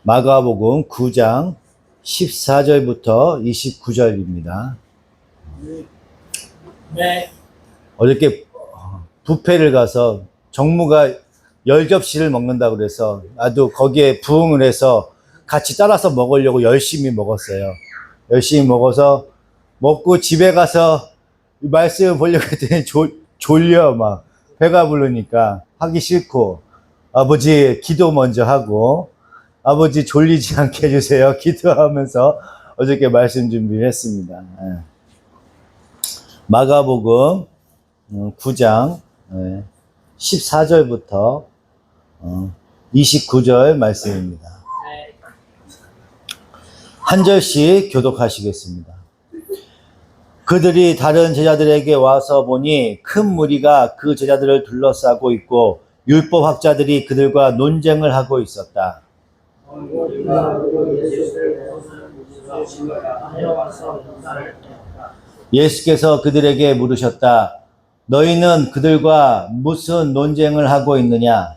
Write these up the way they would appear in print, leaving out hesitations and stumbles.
마가복음 9장 14절부터 29절입니다. 네. 어저께 뷔페를 가서 정무가 10접시를 먹는다고 그래서 나도 거기에 부응을 해서 같이 따라서 먹으려고 열심히 먹었어요. 열심히 먹어서 먹고 집에 가서 말씀 보려고 했더니 졸려 막 배가 부르니까 하기 싫고 아버지 기도 먼저 하고 아버지 졸리지 않게 해주세요 기도하면서 어저께 말씀 준비를 했습니다. 마가복음 9장 14절부터 29절 말씀입니다. 한 절씩 교독하시겠습니다. 그들이 다른 제자들에게 와서 보니 큰 무리가 그 제자들을 둘러싸고 있고 율법학자들이 그들과 논쟁을 하고 있었다. 예수께서 그들에게 물으셨다. 너희는 그들과 무슨 논쟁을 하고 있느냐?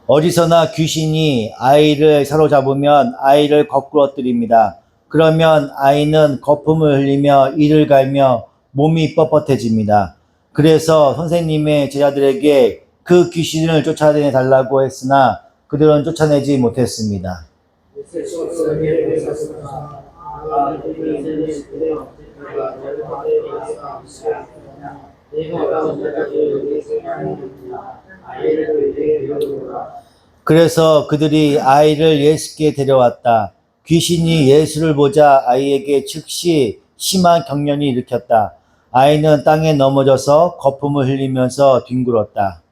어디서나 귀신이 아이를 사로잡으면 아이를 거꾸러뜨립니다. 그러면 아이는 거품을 흘리며 이를 갈며 몸이 뻣뻣해집니다. 그래서 선생님의 제자들에게 그 귀신을 쫓아내 달라고 했으나 그들은 쫓아내지 못했습니다. 그래서 그들이 아이를 예수께 데려왔다. 귀신이 예수를 보자 아이에게 즉시 심한 경련이 일으켰다. 아이는 땅에 넘어져서 거품을 흘리면서 뒹굴었다.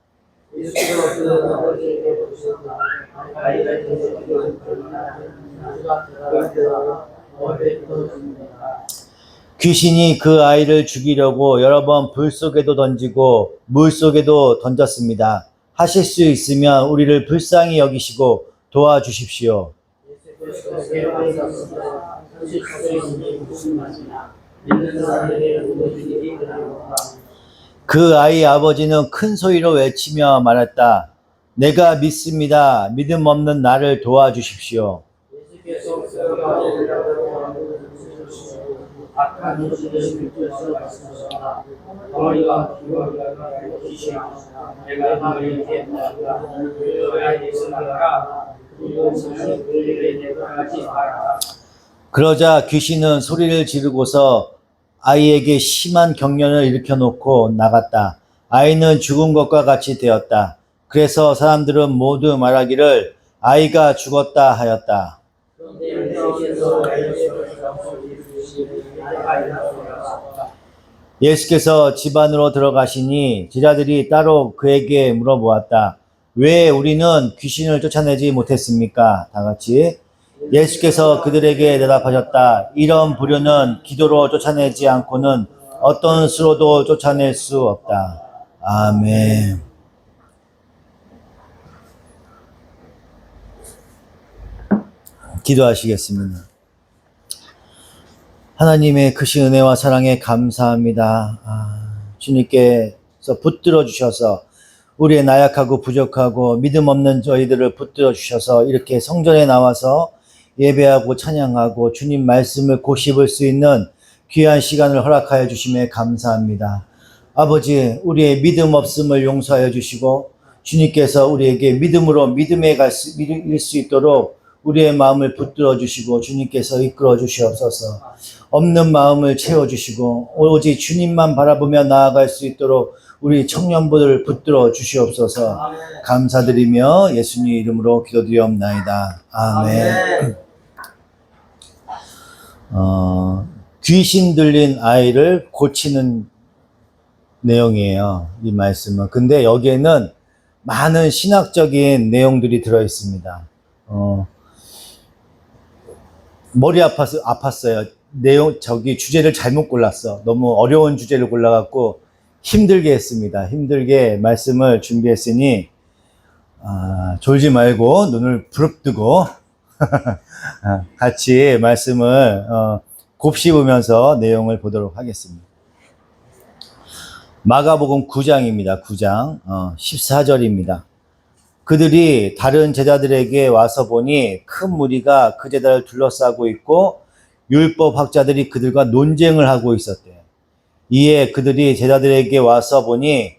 귀신이 그 아이를 죽이려고 여러 번 불 속에도 던지고 물 속에도 던졌습니다. 하실 수 있으면 우리를 불쌍히 여기시고 도와주십시오. 그 아이 아버지는 큰 소리로 외치며 말했다. 내가 믿습니다. 믿음 없는 나를 도와주십시오. 그러자 귀신은 소리를 지르고서 아이에게 심한 경련을 일으켜 놓고 나갔다. 아이는 죽은 것과 같이 되었다. 그래서 사람들은 모두 말하기를 아이가 죽었다 하였다. 예수께서 집 안으로 들어가시니 제자들이 따로 그에게 물어보았다. 왜 우리는 귀신을 쫓아내지 못했습니까? 다 같이. 예수께서 그들에게 대답하셨다. 이런 부류는 기도로 쫓아내지 않고는 어떤 수로도 쫓아낼 수 없다. 아멘. 기도하시겠습니다. 하나님의 크신 은혜와 사랑에 감사합니다. 주님께서 붙들어 주셔서 우리의 나약하고 부족하고 믿음 없는 저희들을 붙들어 주셔서 이렇게 성전에 나와서 예배하고 찬양하고 주님 말씀을 고씹을 수 있는 귀한 시간을 허락하여 주심에 감사합니다. 아버지, 우리의 믿음 없음을 용서하여 주시고 주님께서 우리에게 믿음으로 믿음에 이를 수 있도록 우리의 마음을 붙들어 주시고 주님께서 이끌어 주시옵소서. 없는 마음을 채워 주시고 오직 주님만 바라보며 나아갈 수 있도록 우리 청년부들을 붙들어 주시옵소서. 감사드리며 예수님 이름으로 기도드리옵나이다. 아멘. 귀신 들린 아이를 고치는 내용이에요. 이 말씀은. 근데 여기에는 많은 신학적인 내용들이 들어 있습니다. 머리 아팠어요. 주제를 잘못 골랐어. 너무 어려운 주제를 골라갖고 힘들게 했습니다. 힘들게 말씀을 준비했으니, 졸지 말고 눈을 부릅뜨고, 같이 말씀을, 곱씹으면서 내용을 보도록 하겠습니다. 마가복음 9장입니다. 9장 14절입니다. 그들이 다른 제자들에게 와서 보니 큰 무리가 그 제자를 둘러싸고 있고 율법학자들이 그들과 논쟁을 하고 있었대요. 이에 그들이 제자들에게 와서 보니,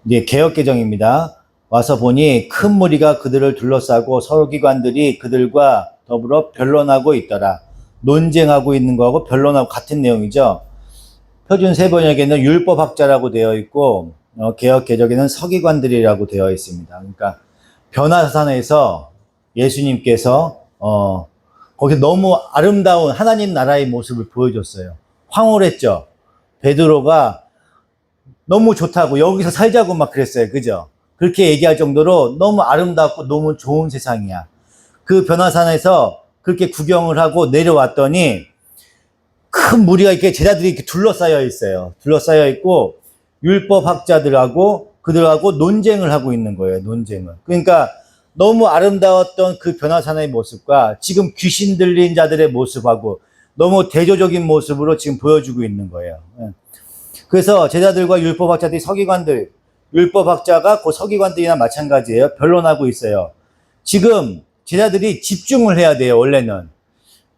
이제 개역개정입니다. 와서 보니 큰 무리가 그들을 둘러싸고 서기관들이 그들과 더불어 변론하고 있더라. 논쟁하고 있는 거하고 변론하고 같은 내용이죠. 표준 세번역에는 율법학자라고 되어 있고 개역개정에는 서기관들이라고 되어 있습니다. 그러니까 변화산에서 예수님께서 거기 너무 아름다운 하나님 나라의 모습을 보여줬어요. 황홀했죠. 베드로가 너무 좋다고 여기서 살자고 막 그랬어요. 그죠? 그렇게 얘기할 정도로 너무 아름답고 너무 좋은 세상이야. 그 변화산에서 그렇게 구경을 하고 내려왔더니 큰 무리가 이렇게 제자들이 이렇게 둘러싸여 있어요. 둘러싸여 있고 율법학자들하고 그들하고 논쟁을 하고 있는 거예요. 논쟁을. 그러니까 너무 아름다웠던 그 변화산의 모습과 지금 귀신 들린 자들의 모습하고 너무 대조적인 모습으로 지금 보여주고 있는 거예요. 그래서 제자들과 율법학자들이 서기관들, 율법학자가 그 서기관들이나 마찬가지예요. 변론하고 있어요. 지금 제자들이 집중을 해야 돼요. 원래는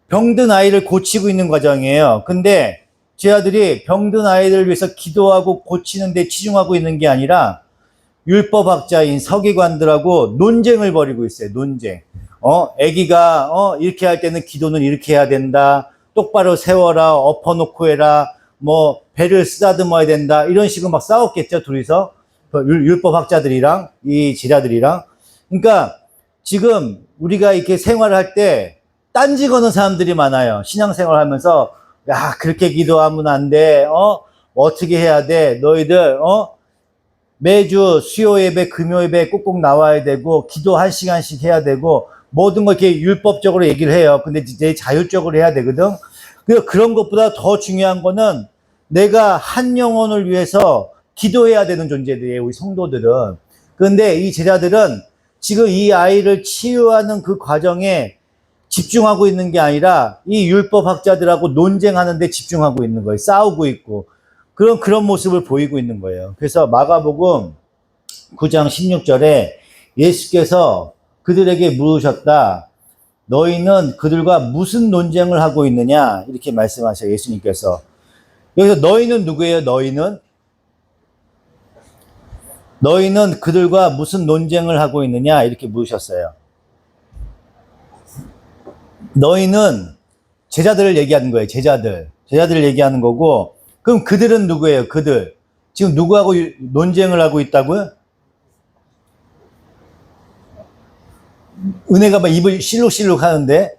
병든 아이를 고치고 있는 과정이에요. 근데 제자들이 병든 아이를 위해서 기도하고 고치는 데 치중하고 있는 게 아니라 율법학자인 서기관들하고 논쟁을 벌이고 있어요. 논쟁. 아기가 이렇게 할 때는 기도는 이렇게 해야 된다. 똑바로 세워라. 엎어놓고 해라. 뭐 배를 쓰다듬어야 된다. 이런 식으로 막 싸웠겠죠. 둘이서 율법학자들이랑 이 제자들이랑. 그러니까 지금 우리가 이렇게 생활을 할 때 딴지 거는 사람들이 많아요. 신앙생활 하면서 야 그렇게 기도하면 안 돼. 어떻게 해야 돼. 너희들 매주 수요 예배, 금요 예배 꼭꼭 나와야 되고 기도 1시간씩 해야 되고 모든 걸 이렇게 율법적으로 얘기를 해요. 근데 내 자율적으로 해야 되거든. 그런 것보다 더 중요한 거는 내가 한 영혼을 위해서 기도해야 되는 존재들이에요. 우리 성도들은. 그런데 이 제자들은 지금 이 아이를 치유하는 그 과정에 집중하고 있는 게 아니라 이 율법학자들하고 논쟁하는 데 집중하고 있는 거예요. 싸우고 있고. 그런 모습을 보이고 있는 거예요. 그래서 마가복음 9장 16절에 예수께서 그들에게 물으셨다. 너희는 그들과 무슨 논쟁을 하고 있느냐? 이렇게 말씀하셔요. 예수님께서. 여기서 너희는 누구예요? 너희는 그들과 무슨 논쟁을 하고 있느냐? 이렇게 물으셨어요. 너희는 제자들을 얘기하는 거예요. 제자들을 얘기하는 거고 그럼 그들은 누구예요? 그들. 지금 누구하고 논쟁을 하고 있다고요? 은혜가 막 입을 실룩실룩 하는데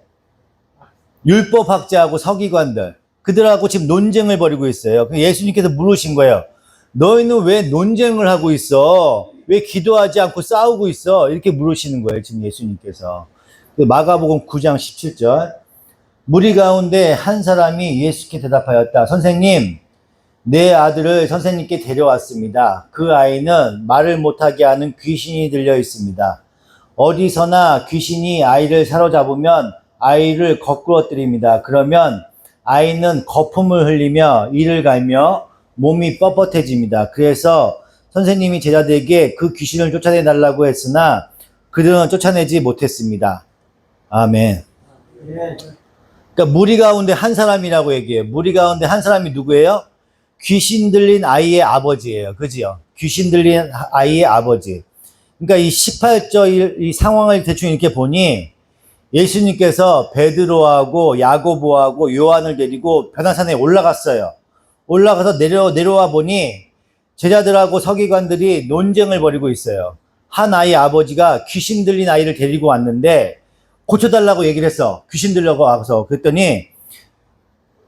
율법학자하고 서기관들 그들하고 지금 논쟁을 벌이고 있어요. 예수님께서 물으신 거예요. 너희는 왜 논쟁을 하고 있어? 왜 기도하지 않고 싸우고 있어? 이렇게 물으시는 거예요. 지금 예수님께서. 마가복음 9장 17절 무리 가운데 한 사람이 예수께 대답하였다. 선생님, 내 아들을 선생님께 데려왔습니다. 그 아이는 말을 못하게 하는 귀신이 들려 있습니다. 어디서나 귀신이 아이를 사로잡으면 아이를 거꾸러뜨립니다. 그러면 아이는 거품을 흘리며 이를 갈며 몸이 뻣뻣해집니다. 그래서 선생님이 제자들에게 그 귀신을 쫓아내달라고 했으나 그들은 쫓아내지 못했습니다. 아멘. 그러니까 무리 가운데 한 사람이라고 얘기해요. 무리 가운데 한 사람이 누구예요? 귀신 들린 아이의 아버지예요. 그지요? 귀신 들린 아이의 아버지. 그러니까 이 18절 이 상황을 대충 이렇게 보니 예수님께서 베드로하고 야고보하고 요한을 데리고 변화산에 올라갔어요. 올라가서 내려와 보니 제자들하고 서기관들이 논쟁을 벌이고 있어요. 한 아이의 아버지가 귀신 들린 아이를 데리고 왔는데 고쳐달라고 얘기를 했어. 귀신 들려고 와서. 그랬더니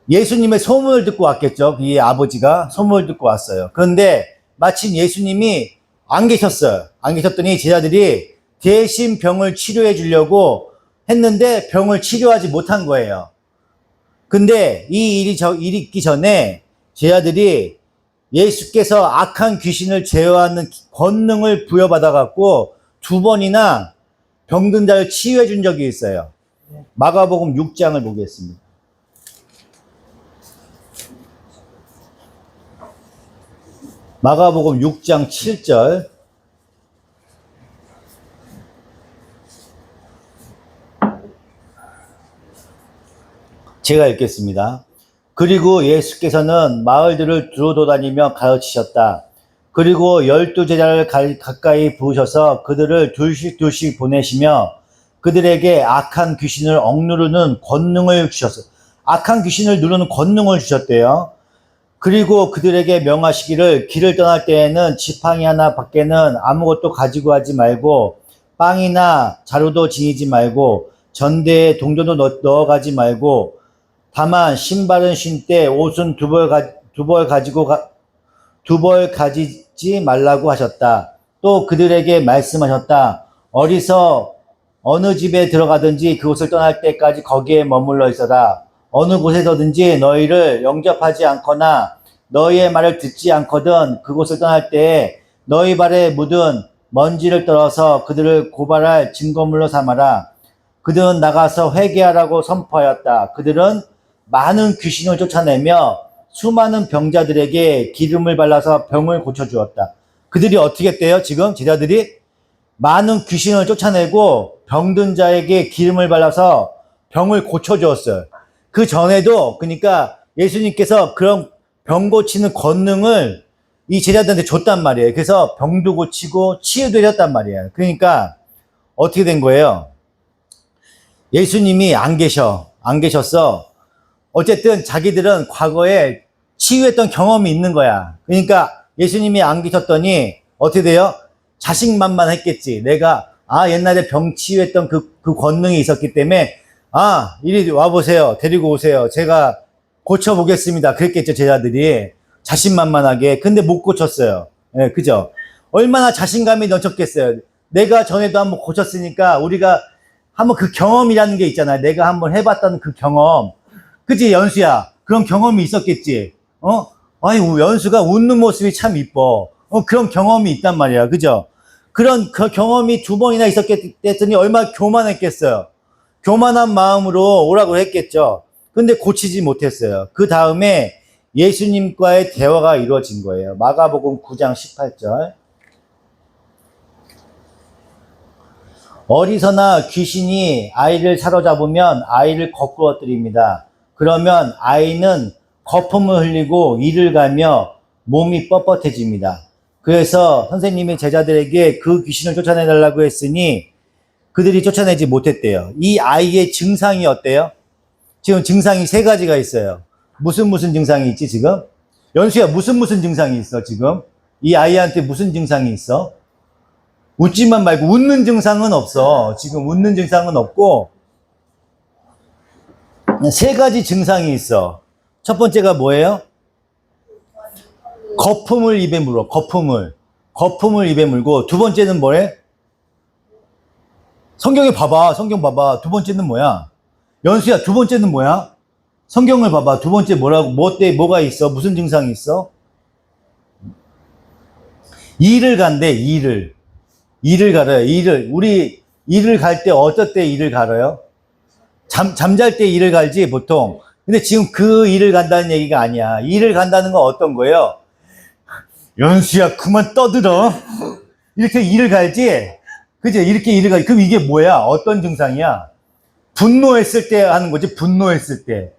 예수님의 소문을 듣고 왔겠죠. 이 아버지가 소문을 듣고 왔어요. 그런데 마침 예수님이 안 계셨어요. 안 계셨더니 제자들이 대신 병을 치료해 주려고 했는데 병을 치료하지 못한 거예요. 근데 이 일이 있기 전에 제자들이 예수께서 악한 귀신을 제어하는 권능을 부여받아갖고 2번이나 병든 자를 치유해 준 적이 있어요. 마가복음 6장을 보겠습니다. 마가복음 6장 7절. 제가 읽겠습니다. 그리고 예수께서는 마을들을 두루다니며 가르치셨다. 그리고 12제자를 가까이 부으셔서 그들을 둘씩 보내시며 그들에게 악한 귀신을 억누르는 권능을 주셨어요. 악한 귀신을 누르는 권능을 주셨대요. 그리고 그들에게 명하시기를 길을 떠날 때에는 지팡이 하나 밖에는 아무것도 가지고 가지 말고 빵이나 자루도 지니지 말고 전대에 동전도 넣어가지 말고 다만 신발은 신되 옷은 두 벌 가지지 말라고 하셨다. 또 그들에게 말씀하셨다. 어디서 어느 집에 들어가든지 그곳을 떠날 때까지 거기에 머물러 있어라. 어느 곳에서든지 너희를 영접하지 않거나 너희의 말을 듣지 않거든 그곳을 떠날 때에 너희 발에 묻은 먼지를 떨어서 그들을 고발할 증거물로 삼아라. 그들은 나가서 회개하라고 선포하였다. 그들은 많은 귀신을 쫓아내며 수많은 병자들에게 기름을 발라서 병을 고쳐주었다. 그들이 어떻게 했대요? 지금 제자들이 많은 귀신을 쫓아내고 병든 자에게 기름을 발라서 병을 고쳐주었어요. 그 전에도 그러니까 예수님께서 그런 병 고치는 권능을 이 제자들한테 줬단 말이에요. 그래서 병도 고치고 치유도 해줬단 말이에요. 그러니까 어떻게 된 거예요? 예수님이 안 계셨어. 어쨌든 자기들은 과거에 치유했던 경험이 있는 거야. 그러니까 예수님이 안 계셨더니 어떻게 돼요? 자신만만했겠지. 내가 옛날에 병 치유했던 그 권능이 있었기 때문에 이리 와보세요. 데리고 오세요. 제가 고쳐보겠습니다. 그랬겠죠, 제자들이. 자신만만하게. 근데 못 고쳤어요. 예, 그죠? 얼마나 자신감이 넘쳤겠어요. 내가 전에도 한번 고쳤으니까 우리가 한번 그 경험이라는 게 있잖아요. 내가 한번 해봤던 그 경험. 그치, 연수야? 그런 경험이 있었겠지? 연수가 웃는 모습이 참 이뻐. 그런 경험이 있단 말이야. 그죠? 그런 그 경험이 2번이나 있었겠더니 얼마나 교만했겠어요. 교만한 마음으로 오라고 했겠죠. 근데 고치지 못했어요. 그 다음에 예수님과의 대화가 이루어진 거예요. 마가복음 9장 18절. 어디서나 귀신이 아이를 사로잡으면 아이를 거꾸로 엎드립니다. 그러면 아이는 거품을 흘리고 이를 갈며 몸이 뻣뻣해집니다. 그래서 선생님이 제자들에게 그 귀신을 쫓아내달라고 했으니 그들이 쫓아내지 못했대요. 이 아이의 증상이 어때요? 지금 증상이 3가지가 있어요. 무슨 증상이 있지 지금? 연수야, 무슨 증상이 있어 지금? 이 아이한테 무슨 증상이 있어? 웃지만 말고 웃는 증상은 없어. 지금 웃는 증상은 없고 3가지 증상이 있어. 첫 번째가 뭐예요? 거품을 입에 물어. 거품을 입에 물고, 2번째는 뭐래? 성경 봐봐. 2번째는 뭐야? 연수야, 2번째는 뭐야? 성경을 봐봐. 2번째 뭐가 있어? 무슨 증상이 있어? 이를 간대, 이를 갈아요. 우리 이를 갈 때 어떨 때 이를 갈아요? 잠잘 때 이를 갈지, 보통. 근데 지금 그 이를 간다는 얘기가 아니야. 이를 간다는 건 어떤 거예요? 연수야, 그만 떠들어. 이렇게 이를 갈지? 그죠? 이렇게 이를 갈지. 그럼 이게 뭐야? 어떤 증상이야? 분노했을 때 하는 거지, 분노했을 때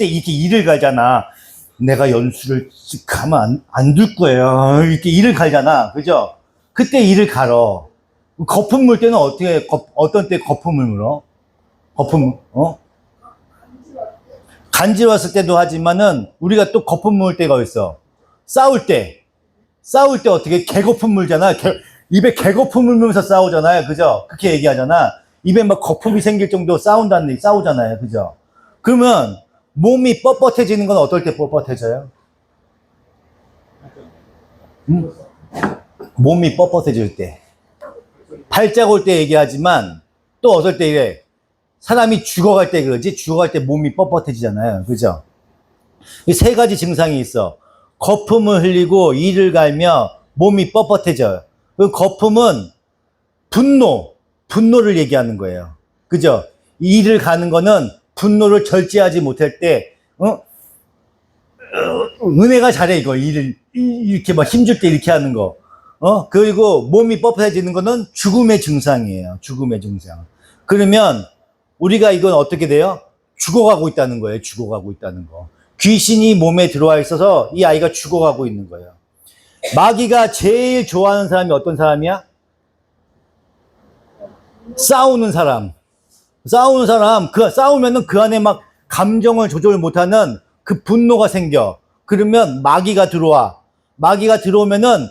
이렇게 이를 갈잖아. 내가 연수를 가만 안 둘 거예요. 이렇게 이를 갈잖아. 그죠? 그때 이를 갈어. 거품 물 때는 어떤 때 거품을 물어? 간지러웠을 때도 하지만은 우리가 또 거품 물 때가 있어. 싸울 때 어떻게 개거품 물잖아. 입에 개거품을 물면서 싸우잖아요. 그죠? 그렇게 얘기하잖아. 입에 막 거품이 생길 정도 싸우잖아요. 그죠? 그러면 몸이 뻣뻣해지는 건 어떨 때 뻣뻣해져요? 몸이 뻣뻣해질 때. 발작 올 때 얘기하지만 또 어떨 때 이래. 사람이 죽어갈 때 그러지? 죽어갈 때 몸이 뻣뻣해지잖아요. 그죠? 이 3가지 증상이 있어. 거품을 흘리고 이를 갈며 몸이 뻣뻣해져요. 그 거품은 분노를 얘기하는 거예요. 그죠? 이를 가는 거는 분노를 절제하지 못할 때, 은혜가 잘해, 이거. 일을, 이렇게 막 힘줄 때 이렇게 하는 거. 그리고 몸이 뻣뻣해지는 거는 죽음의 증상이에요. 죽음의 증상. 그러면 우리가 이건 어떻게 돼요? 죽어가고 있다는 거예요. 죽어가고 있다는 거. 귀신이 몸에 들어와 있어서 이 아이가 죽어가고 있는 거예요. 마귀가 제일 좋아하는 사람이 어떤 사람이야? 싸우는 사람. 싸우는 사람, 싸우면은 그 안에 막 감정을 조절 못하는 그 분노가 생겨. 그러면 마귀가 들어와. 마귀가 들어오면은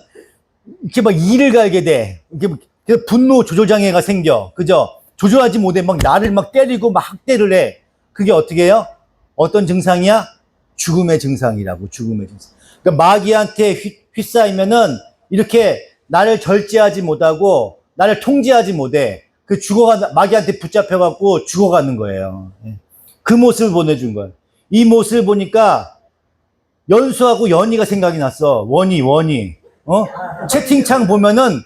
이렇게 막 이를 갈게 돼. 이렇게 분노 조절 장애가 생겨. 그죠? 조절하지 못해. 막 나를 막 때리고 막 학대를 해. 그게 어떻게 해요? 어떤 증상이야? 죽음의 증상이라고. 죽음의 증상. 그러니까 마귀한테 휩싸이면은 이렇게 나를 절제하지 못하고 나를 통제하지 못해. 마귀한테 붙잡혀갖고 죽어가는 거예요. 그 모습을 보내준 거예요. 이 모습을 보니까 연수하고 연희가 생각이 났어. 원희. 채팅창 보면은,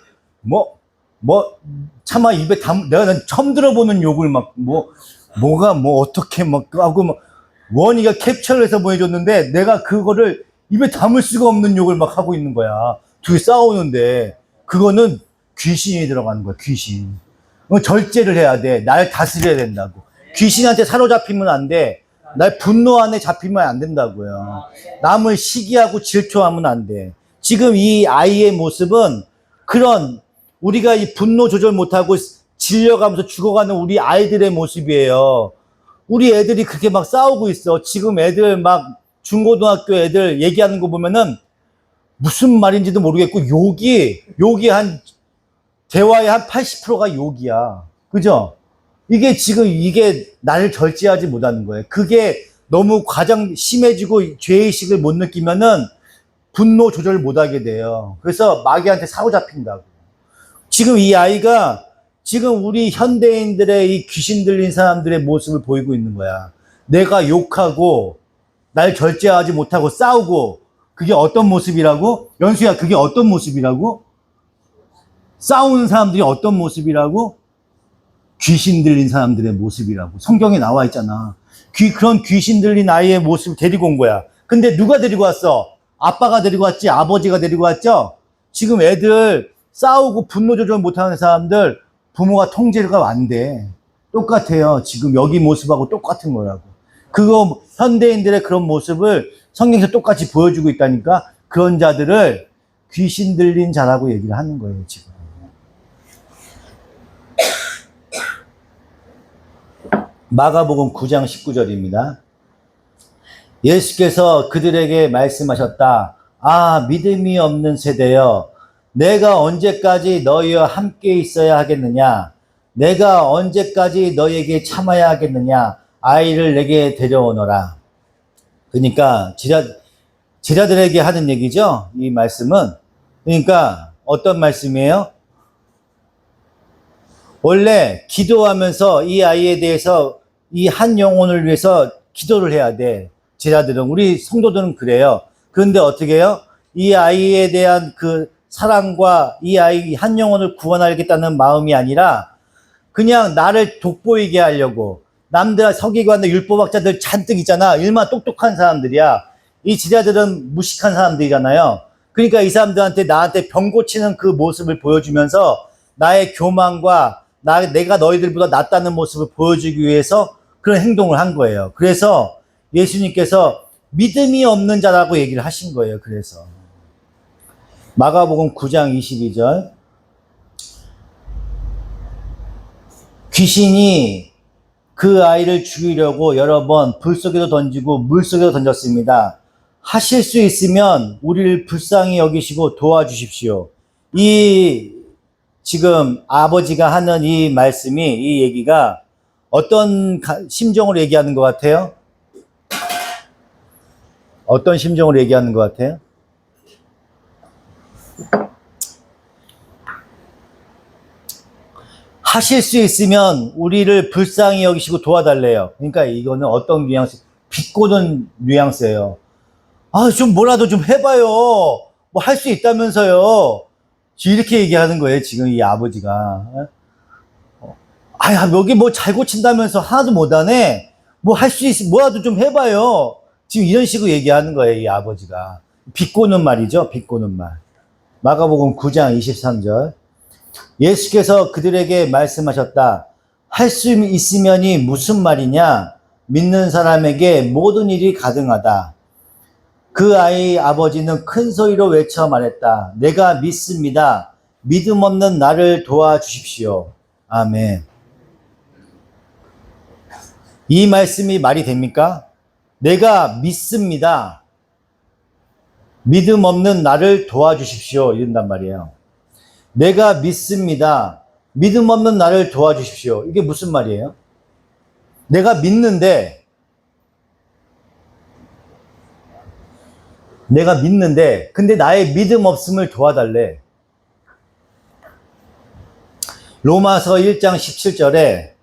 차마 입에 내가 처음 들어보는 욕을 어떻게 하고, 원희가 캡처를 해서 보내줬는데, 내가 그거를 입에 담을 수가 없는 욕을 막 하고 있는 거야. 둘이 싸우는데, 그거는 귀신이 들어가는 거야, 귀신. 절제를 해야 돼. 날 다스려야 된다고. 귀신한테 사로잡히면 안 돼. 날 분노 안에 잡히면 안 된다고요. 남을 시기하고 질투하면 안 돼. 지금 이 아이의 모습은 그런 우리가 이 분노 조절 못하고 질려가면서 죽어가는 우리 아이들의 모습이에요. 우리 애들이 그렇게 막 싸우고 있어. 지금 애들 막 중고등학교 애들 얘기하는 거 보면은 무슨 말인지도 모르겠고 욕이 대화의 한 80%가 욕이야. 그죠? 이게 나를 절제하지 못하는 거예요. 그게 너무 가장 심해지고 죄의식을 못 느끼면은 분노 조절 못 하게 돼요. 그래서 마귀한테 사로잡힌다고. 지금 이 아이가 지금 우리 현대인들의 이 귀신 들린 사람들의 모습을 보이고 있는 거야. 내가 욕하고 날 절제하지 못하고 싸우고 그게 어떤 모습이라고? 연수야, 그게 어떤 모습이라고? 싸우는 사람들이 어떤 모습이라고? 귀신 들린 사람들의 모습이라고. 성경에 나와 있잖아. 그런 귀신 들린 아이의 모습을 데리고 온 거야. 근데 누가 데리고 왔어? 아빠가 데리고 왔지? 아버지가 데리고 왔죠? 지금 애들 싸우고 분노 조절 못하는 사람들 부모가 통제가 안 돼. 똑같아요. 지금 여기 모습하고 똑같은 거라고. 그거 현대인들의 그런 모습을 성경에서 똑같이 보여주고 있다니까. 그런 자들을 귀신 들린 자라고 얘기를 하는 거예요, 지금. 마가복음 9장 19절입니다. 예수께서 그들에게 말씀하셨다. 아, 믿음이 없는 세대여, 내가 언제까지 너희와 함께 있어야 하겠느냐? 내가 언제까지 너희에게 참아야 하겠느냐? 아이를 내게 데려오너라. 그러니까 제자들에게 하는 얘기죠. 이 말씀은. 그러니까 어떤 말씀이에요? 원래 기도하면서 이 아이에 대해서 이 한 영혼을 위해서 기도를 해야 돼. 제자들은, 우리 성도들은 그래요. 그런데 어떻게 해요? 이 아이에 대한 그 사랑과 이 아이 한 영혼을 구원하겠다는 마음이 아니라 그냥 나를 돋보이게 하려고, 남들 서기관들 율법학자들 잔뜩 있잖아. 얼마나 똑똑한 사람들이야. 이 제자들은 무식한 사람들이잖아요. 그러니까 이 사람들한테 나한테 병 고치는 그 모습을 보여주면서 나의 교만과 내가 너희들보다 낫다는 모습을 보여주기 위해서 그런 행동을 한 거예요. 그래서 예수님께서 믿음이 없는 자라고 얘기를 하신 거예요. 그래서 마가복음 9장 22절, 귀신이 그 아이를 죽이려고 여러 번 불 속에도 던지고 물 속에도 던졌습니다. 하실 수 있으면 우리를 불쌍히 여기시고 도와주십시오. 이 지금 아버지가 하는 이 말씀이, 이 얘기가 어떤 심정으로 얘기하는 것 같아요? 어떤 심정으로 얘기하는 것 같아요? 하실 수 있으면 우리를 불쌍히 여기시고 도와달래요. 그러니까 이거는 어떤 뉘앙스, 비꼬는 뉘앙스예요. 아, 좀 뭐라도 좀 해봐요. 뭐 할 수 있다면서요. 이렇게 얘기하는 거예요, 지금 이 아버지가. 여기 뭐 잘 고친다면서 하나도 못하네? 뭐 할 수 뭐라도 좀 해봐요. 지금 이런 식으로 얘기하는 거예요, 이 아버지가. 비꼬는 말이죠, 비꼬는 말. 마가복음 9장 23절. 예수께서 그들에게 말씀하셨다. 할 수 있으면이 무슨 말이냐? 믿는 사람에게 모든 일이 가능하다. 그 아이 아버지는 큰 소리로 외쳐 말했다. 내가 믿습니다. 믿음 없는 나를 도와주십시오. 아멘. 이 말씀이 말이 됩니까? 내가 믿습니다. 믿음 없는 나를 도와주십시오. 이런단 말이에요. 내가 믿습니다. 믿음 없는 나를 도와주십시오. 이게 무슨 말이에요? 내가 믿는데, 근데 나의 믿음 없음을 도와달래. 로마서 1장 17절에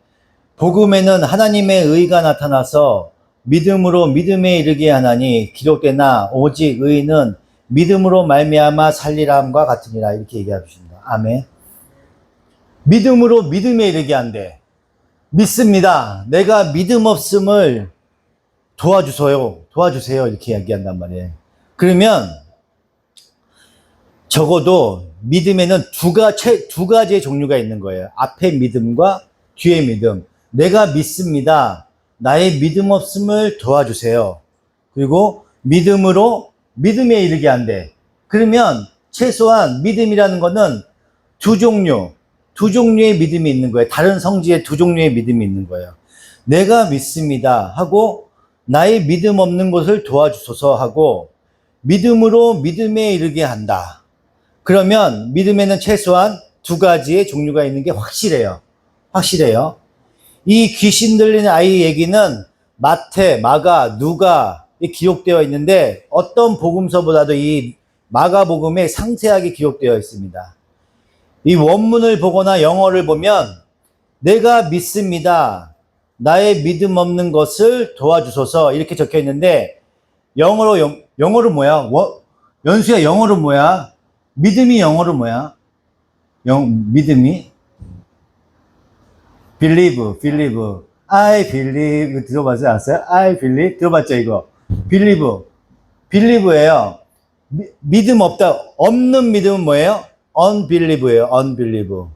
복음에는 하나님의 의가 나타나서 믿음으로 믿음에 이르게 하나니 기록되나 오직 의인은 믿음으로 말미암아 살리람과 같으니라 이렇게 얘기하십니다. 아멘. 믿음으로 믿음에 이르게 한대. 믿습니다. 내가 믿음 없음을 도와주세요 이렇게 얘기한단 말이에요. 그러면 적어도 믿음에는 두 가지의 종류가 있는 거예요. 앞에 믿음과 뒤에 믿음. 내가 믿습니다. 나의 믿음 없음을 도와주세요. 그리고 믿음으로 믿음에 이르게 한대. 그러면 최소한 믿음이라는 거는 두 종류의 믿음이 있는 거예요. 다른 성지에 두 종류의 믿음이 있는 거예요. 내가 믿습니다 하고 나의 믿음 없는 것을 도와주소서 하고 믿음으로 믿음에 이르게 한다. 그러면 믿음에는 최소한 두 가지의 종류가 있는 게 확실해요. 이 귀신 들린 아이 얘기는 마태, 마가, 누가에 기록되어 있는데 어떤 복음서보다도 이 마가복음에 상세하게 기록되어 있습니다. 이 원문을 보거나 영어를 보면 내가 믿습니다. 나의 믿음 없는 것을 도와주소서 이렇게 적혀 있는데 영어로 뭐야? 연수야 영어로 뭐야? 믿음이 영어로 뭐야? 믿음이? believe. I believe. 들어봤지 않았어요? I believe. 들어봤죠, 이거? believe예요. 믿음 없다. 없는 믿음은 뭐예요? unbelieve예요. unbelieve.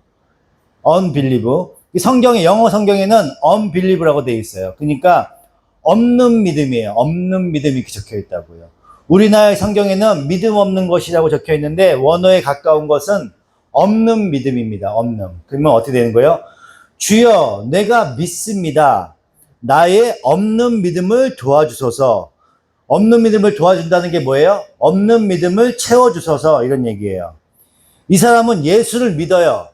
이 영어 성경에는 unbelieve라고 되어 있어요. 그러니까 없는 믿음이에요. 없는 믿음이 적혀 있다고요. 우리나라의 성경에는 믿음 없는 것이라고 적혀 있는데 원어에 가까운 것은 없는 믿음입니다. 없는. 그러면 어떻게 되는 거예요? 주여, 내가 믿습니다. 나의 없는 믿음을 도와주소서. 없는 믿음을 도와준다는 게 뭐예요? 없는 믿음을 채워주소서 이런 얘기예요. 이 사람은 예수를 믿어요.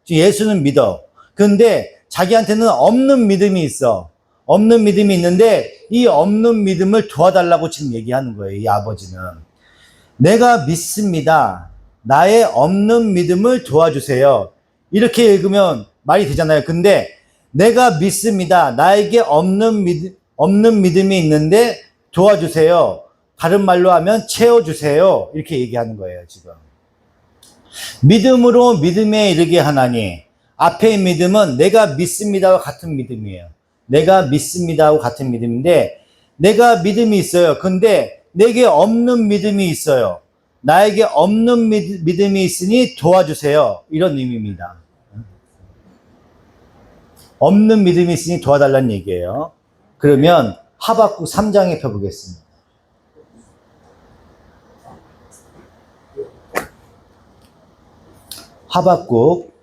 예수는 믿어. 근데 자기한테는 없는 믿음이 있어. 없는 믿음이 있는데 이 없는 믿음을 도와달라고 지금 얘기하는 거예요. 이 아버지는. 내가 믿습니다. 나의 없는 믿음을 도와주세요. 이렇게 읽으면 말이 되잖아요. 근데 내가 믿습니다. 나에게 없는 믿음이 있는데 도와주세요. 다른 말로 하면 채워주세요. 이렇게 얘기하는 거예요, 지금. 믿음으로 믿음에 이르게 하나니 앞에 믿음은 내가 믿습니다와 같은 믿음이에요. 내가 믿습니다하고 같은 믿음인데 내가 믿음이 있어요. 근데 내게 없는 믿음이 있어요. 나에게 없는 믿음이 있으니 도와주세요. 이런 의미입니다. 없는 믿음이 있으니 도와달라는 얘기예요. 그러면 하박국 3장에 펴보겠습니다. 하박국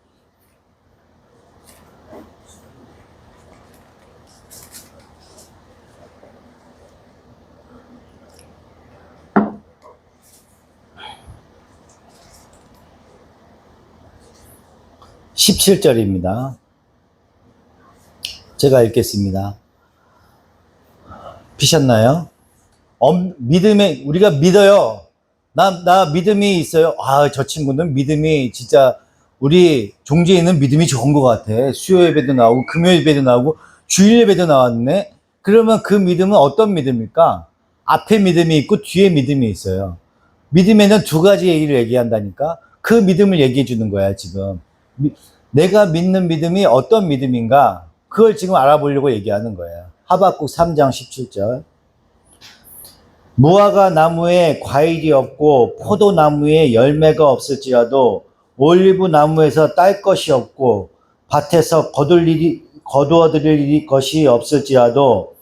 17절입니다. 제가 읽겠습니다. 피셨나요? 믿음에, 우리가 믿어요. 나 믿음이 있어요. 저 친구는 믿음이 진짜 우리 종지에는 믿음이 좋은 것 같아. 수요 예배도 나오고, 금요 예배도 나오고, 주일 예배도 나왔네. 그러면 그 믿음은 어떤 믿음입니까? 앞에 믿음이 있고 뒤에 믿음이 있어요. 믿음에는 두 가지 얘기를 얘기한다니까? 그 믿음을 얘기해 주는 거야, 지금. 내가 믿는 믿음이 어떤 믿음인가? 그걸 지금 알아보려고 얘기하는 거예요. 하박국 3장 17절. 무화과 나무에 과일이 없고 포도나무에 열매가 없을지라도 올리브 나무에서 딸 것이 없고 밭에서 거두어들일 것이 없을지라도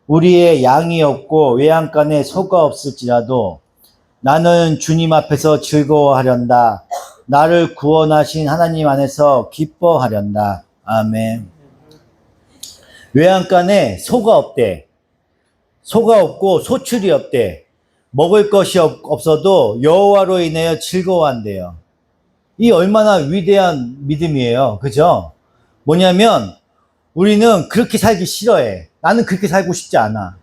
우리의 양이 없고 외양간에 소가 없을지라도 나는 주님 앞에서 즐거워하련다. 나를 구원하신 하나님 안에서 기뻐하련다. 아멘. 외양간에 소가 없대. 소가 없고 소출이 없대. 먹을 것이 없어도 여호와로 인하여 즐거워한대요. 이 얼마나 위대한 믿음이에요. 그죠? 뭐냐면 우리는 그렇게 살기 싫어해. 나는 그렇게 살고 싶지 않아.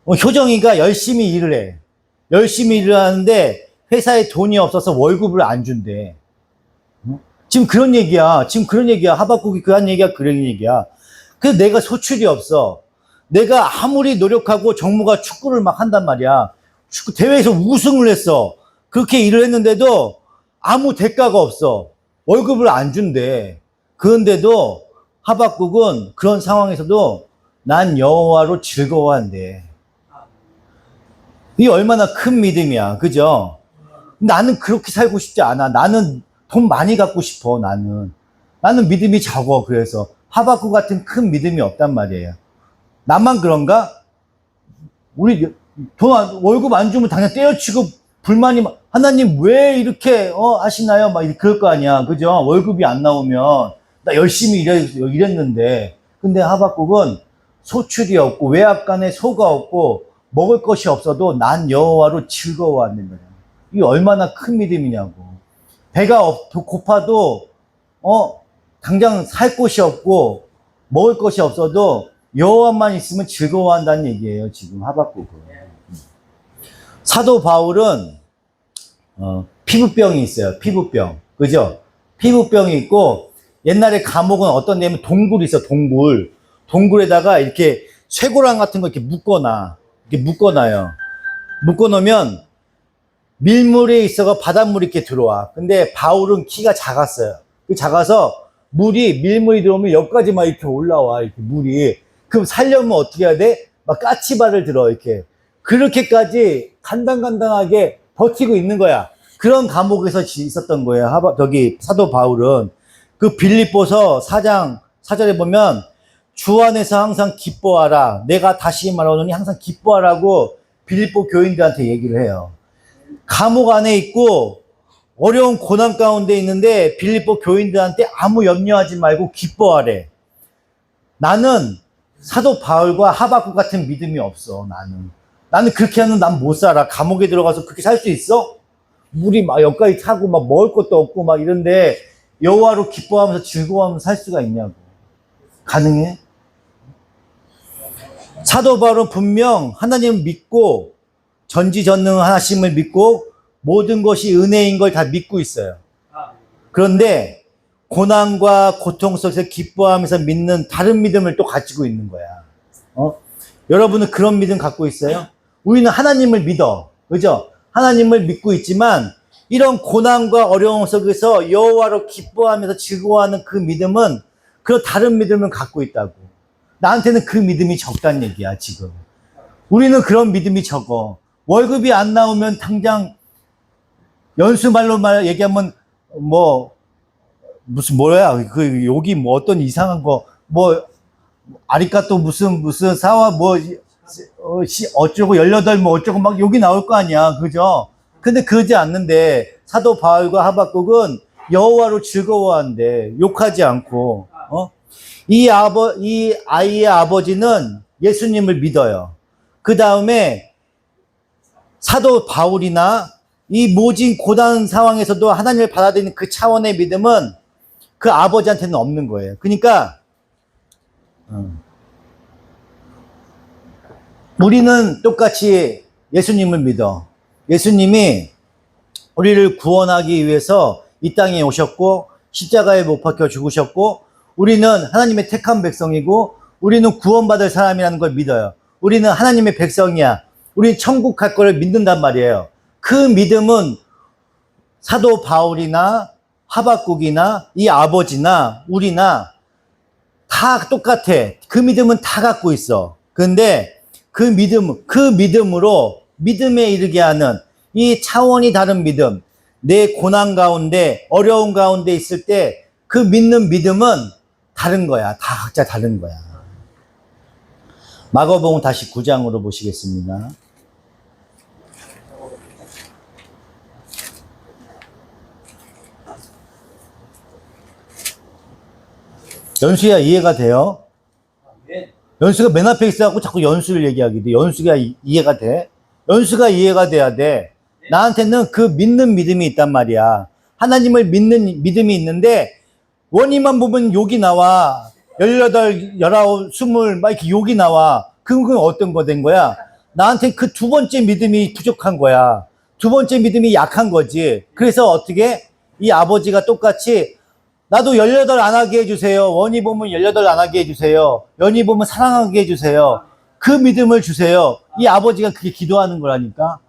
효정이가 열심히 일을 해. 열심히 일을 하는데 회사에 돈이 없어서 월급을 안 준대. 지금 그런 얘기야. 하박국이 그런 얘기야. 그런 얘기야. 그래서 내가 소출이 없어. 내가 아무리 노력하고 정무가 축구를 막 한단 말이야. 축구 대회에서 우승을 했어. 그렇게 일을 했는데도 아무 대가가 없어. 월급을 안 준대. 그런데도 하박국은 그런 상황에서도 난 여호와로 즐거워한대. 이게 얼마나 큰 믿음이야. 그죠? 나는 그렇게 살고 싶지 않아. 나는 돈 많이 갖고 싶어. 나는 믿음이 적어. 그래서 하박국 같은 큰 믿음이 없단 말이에요. 나만 그런가? 우리 월급 안 주면 당장 때려치고 불만이 하나님 왜 이렇게 하시나요? 막 그럴 거 아니야. 그죠? 월급이 안 나오면 나 열심히 일했는데. 근데 하박국은 소출이 없고 외압간에 소가 없고 먹을 것이 없어도 난 여호와로 즐거워하는 거야. 이게 얼마나 큰 믿음이냐고. 배가 고파도 당장 살 곳이 없고 먹을 것이 없어도 여호와만 있으면 즐거워한다는 얘기예요. 지금 하박국은. 사도 바울은 피부병이 있어요. 피부병. 그죠? 피부병이 있고 옛날에 감옥은 어떤 데면 동굴이 있어. 동굴에다가 이렇게 쇠고랑 같은 거 이렇게 묶어놔요. 묶어놓으면 밀물에 있어가 바닷물이 이렇게 들어와. 근데 바울은 키가 작았어요. 작아서 밀물이 들어오면 여기까지 막 이렇게 올라와. 이렇게 물이. 그럼 살려면 어떻게 해야 돼? 막 까치발을 들어. 이렇게. 그렇게까지 간당간당하게 버티고 있는 거야. 그런 감옥에서 있었던 거예요. 사도 바울은. 그 빌립보서 4장 4절에 보면 주 안에서 항상 기뻐하라. 내가 다시 말하노니 항상 기뻐하라고 빌립보 교인들한테 얘기를 해요. 감옥 안에 있고 어려운 고난 가운데 있는데 빌립보 교인들한테 아무 염려하지 말고 기뻐하래. 나는 사도 바울과 하박국 같은 믿음이 없어. 나는 그렇게 하면 난 못 살아. 감옥에 들어가서 그렇게 살 수 있어? 물이 막 여기까지 차고 막 먹을 것도 없고 막 이런데 여호와로 기뻐하면서 즐거워하면서 살 수가 있냐고. 가능해? 사도 바울은 분명 하나님을 믿고 전지전능하심을 믿고 모든 것이 은혜인 걸 다 믿고 있어요. 그런데 고난과 고통 속에서 기뻐하면서 믿는 다른 믿음을 또 가지고 있는 거야. 여러분은 그런 믿음 갖고 있어요? 우리는 하나님을 믿어. 그죠? 하나님을 믿고 있지만 이런 고난과 어려움 속에서 여호와로 기뻐하면서 즐거워하는 그 믿음은 그런 다른 믿음을 갖고 있다고. 나한테는 그 믿음이 적다는 얘기야, 지금. 우리는 그런 믿음이 적어. 월급이 안 나오면 당장 연수말로 얘기하면 여기 어떤 이상한 거 아리까또 무슨 사와 어쩌고 18 어쩌고 막 여기 나올 거 아니야. 그죠? 근데 그러지 않는데 사도 바울과 하박국은 여호와로 즐거워한대. 욕하지 않고. 이 아이의 아버지는 예수님을 믿어요. 그 다음에 사도 바울이나 이 모진 고단 상황에서도 하나님을 받아들이는 그 차원의 믿음은 그 아버지한테는 없는 거예요. 그러니까 우리는 똑같이 예수님을 믿어. 예수님이 우리를 구원하기 위해서 이 땅에 오셨고 십자가에 못 박혀 죽으셨고 우리는 하나님의 택한 백성이고 우리는 구원받을 사람이라는 걸 믿어요. 우리는 하나님의 백성이야. 우리는 천국 갈 거를 믿는단 말이에요. 그 믿음은 사도 바울이나 하박국이나 이 아버지나 우리나 다 똑같아. 그 믿음은 다 갖고 있어. 그런데 그 믿음으로 믿음에 이르게 하는 이 차원이 다른 믿음, 내 고난 가운데 어려운 가운데 있을 때 그 믿는 믿음은 다른 거야. 다 각자 다른 거야. 마가복음 다시 9장으로 보시겠습니다. 연수야 이해가 돼요? 연수가 맨 앞에 있어갖고 자꾸 연수를 얘기하게 돼. 연수가 이해가 돼? 연수가 이해가 돼야 돼. 나한테는 그 믿는 믿음이 있단 말이야. 하나님을 믿는 믿음이 있는데 원인만 보면 욕이 나와. 18, 19, 20 막 이렇게 욕이 나와. 그건 어떤 거 된 거야? 나한테 그 두 번째 믿음이 부족한 거야. 두 번째 믿음이 약한 거지. 그래서 어떻게? 이 아버지가 똑같이 나도 18 안 하게 해주세요. 원이 보면 18 안 하게 해주세요. 연이 보면 사랑하게 해주세요. 그 믿음을 주세요. 이 아버지가 그렇게 기도하는 거라니까.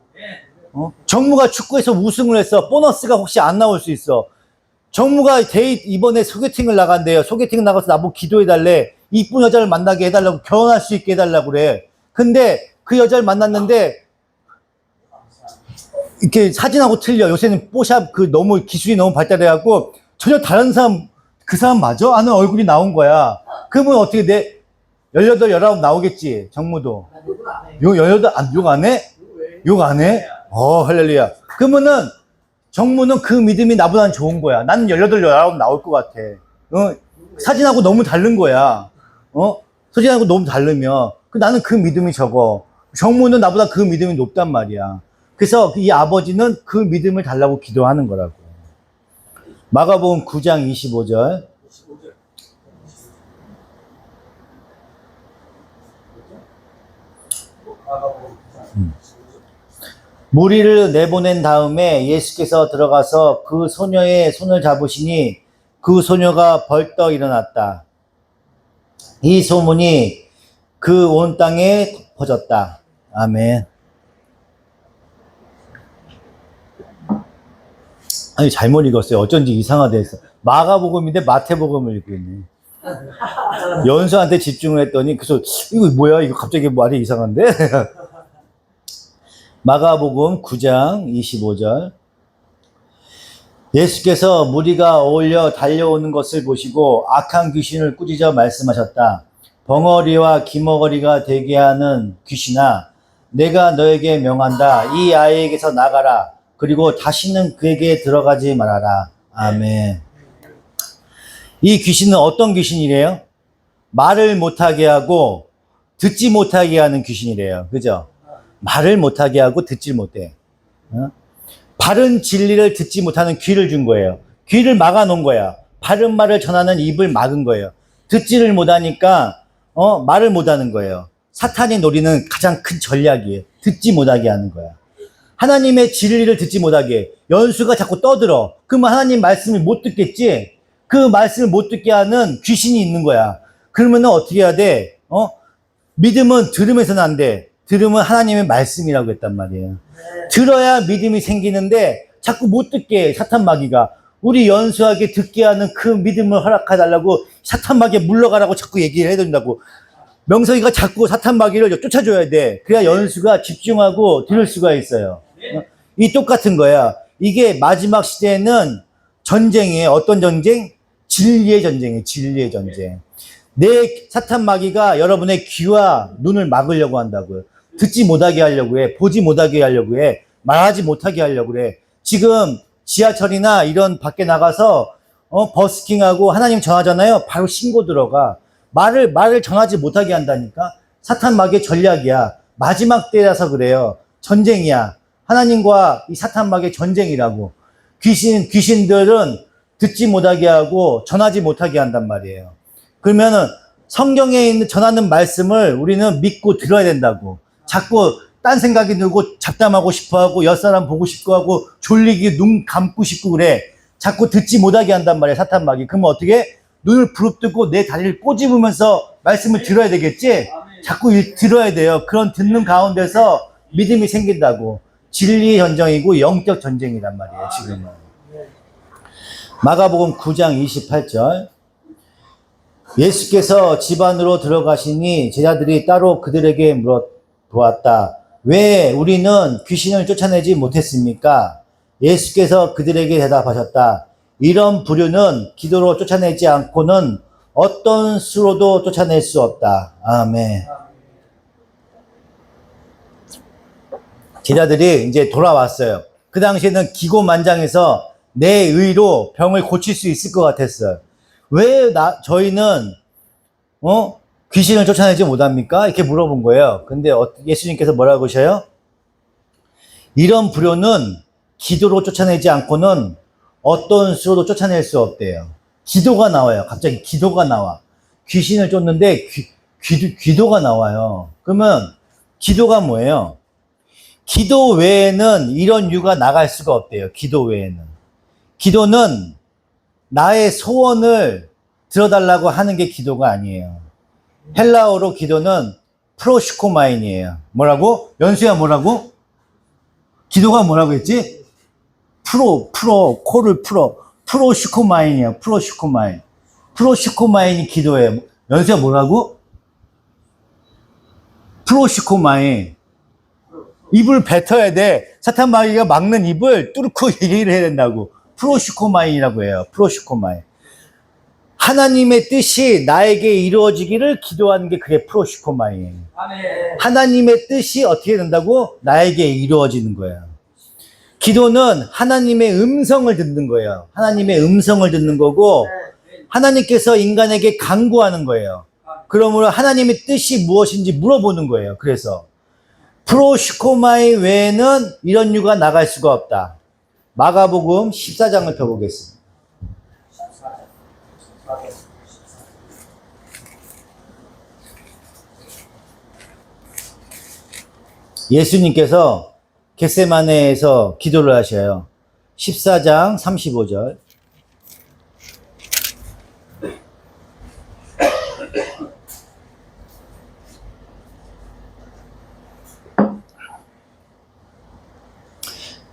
정무가 축구에서 우승을 했어. 보너스가 혹시 안 나올 수 있어. 정무가 이번에 소개팅을 나간대요. 소개팅 나가서 나보고 기도해달래. 이쁜 여자를 만나게 해달라고, 결혼할 수 있게 해달라고 그래. 근데 그 여자를 만났는데 이렇게 사진하고 틀려. 요새는 뽀샵 너무 기술이 너무 발달해갖고 전혀 다른 사람, 그 사람 맞아? 하는 얼굴이 나온 거야. 그러면 어떻게 돼? 18, 19 나오겠지, 정무도. 욕 안 해? 욕 안 해? 할렐루야. 그러면은, 정무는 그 믿음이 나보다는 좋은 거야. 나는 18, 19 나올 것 같아. 사진하고 너무 다른 거야. 사진하고 너무 다르면. 나는 그 믿음이 적어. 정무는 나보다 그 믿음이 높단 말이야. 그래서 이 아버지는 그 믿음을 달라고 기도하는 거라고. 마가복음 9장 25절. 무리를 내보낸 다음에 예수께서 들어가서 그 소녀의 손을 잡으시니 그 소녀가 벌떡 일어났다. 이 소문이 그 온 땅에 퍼졌다. 아멘. 아니, 잘못 읽었어요. 어쩐지 이상하다 했어. 마가복음인데 마태복음을 읽고 있네. 연수한테 집중을 했더니, 그래서, 이거 뭐야? 이거 갑자기 말이 이상한데? 마가복음 9장 25절. 예수께서 무리가 어울려 달려오는 것을 보시고 악한 귀신을 꾸짖어 말씀하셨다. 벙어리와 기머거리가 되게 하는 귀신아, 내가 너에게 명한다. 이 아이에게서 나가라. 그리고 다시는 그에게 들어가지 말아라. 아멘. 이 귀신은 어떤 귀신이래요? 말을 못하게 하고 듣지 못하게 하는 귀신이래요. 그죠? 말을 못하게 하고 듣지 못해. 바른 진리를 듣지 못하는 귀를 준 거예요. 귀를 막아놓은 거야. 바른 말을 전하는 입을 막은 거예요. 듣지를 못하니까 말을 못하는 거예요. 사탄이 노리는 가장 큰 전략이에요. 듣지 못하게 하는 거야. 하나님의 진리를 듣지 못하게. 연수가 자꾸 떠들어. 그러면 하나님 말씀을 못 듣겠지? 그 말씀을 못 듣게 하는 귀신이 있는 거야. 그러면 어떻게 해야 돼? 믿음은 들으면서는 안 돼. 들으면 하나님의 말씀이라고 했단 말이에요. 들어야 믿음이 생기는데 자꾸 못 듣게 해, 사탄 마귀가. 우리 연수하게 듣게 하는 그 믿음을 허락해달라고 사탄 마귀에 물러가라고 자꾸 얘기를 해준다고. 명석이가 자꾸 사탄 마귀를 쫓아줘야 돼. 그래야 연수가 집중하고 들을 수가 있어요. 이 똑같은 거야. 이게 마지막 시대에는 전쟁이에요. 어떤 전쟁? 진리의 전쟁이에요. 진리의 전쟁. 내 사탄 마귀가 여러분의 귀와 눈을 막으려고 한다고요. 듣지 못하게 하려고 해. 보지 못하게 하려고 해. 말하지 못하게 하려고 해. 지금 지하철이나 이런 밖에 나가서 버스킹하고 하나님 전하잖아요. 바로 신고 들어가. 말을 전하지 못하게 한다니까. 사탄 마귀의 전략이야. 마지막 때라서 그래요. 전쟁이야. 하나님과 이 사탄 마귀의 전쟁이라고. 귀신들은 듣지 못하게 하고 전하지 못하게 한단 말이에요. 그러면은 성경에 있는 전하는 말씀을 우리는 믿고 들어야 된다고. 자꾸 딴 생각이 들고 잡담하고 싶어 하고 옆사람 보고 싶고 하고 졸리게 눈 감고 싶고 그래. 자꾸 듣지 못하게 한단 말이야, 사탄 마귀. 그러면 어떻게? 눈을 부릅뜨고 내 다리를 꼬집으면서 말씀을 들어야 되겠지? 자꾸 들어야 돼요. 그런 듣는 가운데서 믿음이 생긴다고. 진리의 전쟁이고 영적 전쟁이란 말이에요, 지금은. 마가복음 9장 28절. 예수께서 집 안으로 들어가시니 제자들이 따로 그들에게 물어보았다. 왜 우리는 귀신을 쫓아내지 못했습니까? 예수께서 그들에게 대답하셨다. 이런 부류는 기도로 쫓아내지 않고는 어떤 수로도 쫓아낼 수 없다. 아멘. 제자들이 이제 돌아왔어요. 그 당시에는 기고만장해서 내 의로 병을 고칠 수 있을 것 같았어요. 왜 저희는 귀신을 쫓아내지 못합니까? 이렇게 물어본 거예요. 근데 예수님께서 뭐라고 하셔요? 이런 불효는 기도로 쫓아내지 않고는 어떤 수로도 쫓아낼 수 없대요. 기도가 나와요. 갑자기 기도가 나와. 귀신을 쫓는데 기도가 나와요. 그러면 기도가 뭐예요? 기도 외에는 이런 유가 나갈 수가 없대요. 기도 외에는. 기도는 나의 소원을 들어달라고 하는 게 기도가 아니에요. 헬라어로 기도는 프로시코마인이에요. 뭐라고? 연수야 뭐라고? 기도가 뭐라고 했지? 코를 프로시코마인이에요. 프로시코마인. 프로시코마인이 기도예요. 연수야 뭐라고? 프로시코마인. 입을 뱉어야 돼. 사탄 마귀가 막는 입을 뚫고 얘기를 해야 된다고. 프로시코마인이라고 해요. 프로시코마인. 하나님의 뜻이 나에게 이루어지기를 기도하는 게 그게 프로시코마인이에요. 하나님의 뜻이 어떻게 된다고? 나에게 이루어지는 거예요. 기도는 하나님의 음성을 듣는 거예요. 하나님의 음성을 듣는 거고 하나님께서 인간에게 간구하는 거예요. 그러므로 하나님의 뜻이 무엇인지 물어보는 거예요. 그래서 프로시코마이 외에는 이런 유가 나갈 수가 없다. 마가복음 14장을 펴보겠습니다. 예수님께서 겟세마네에서 기도를 하셔요. 14장 35절.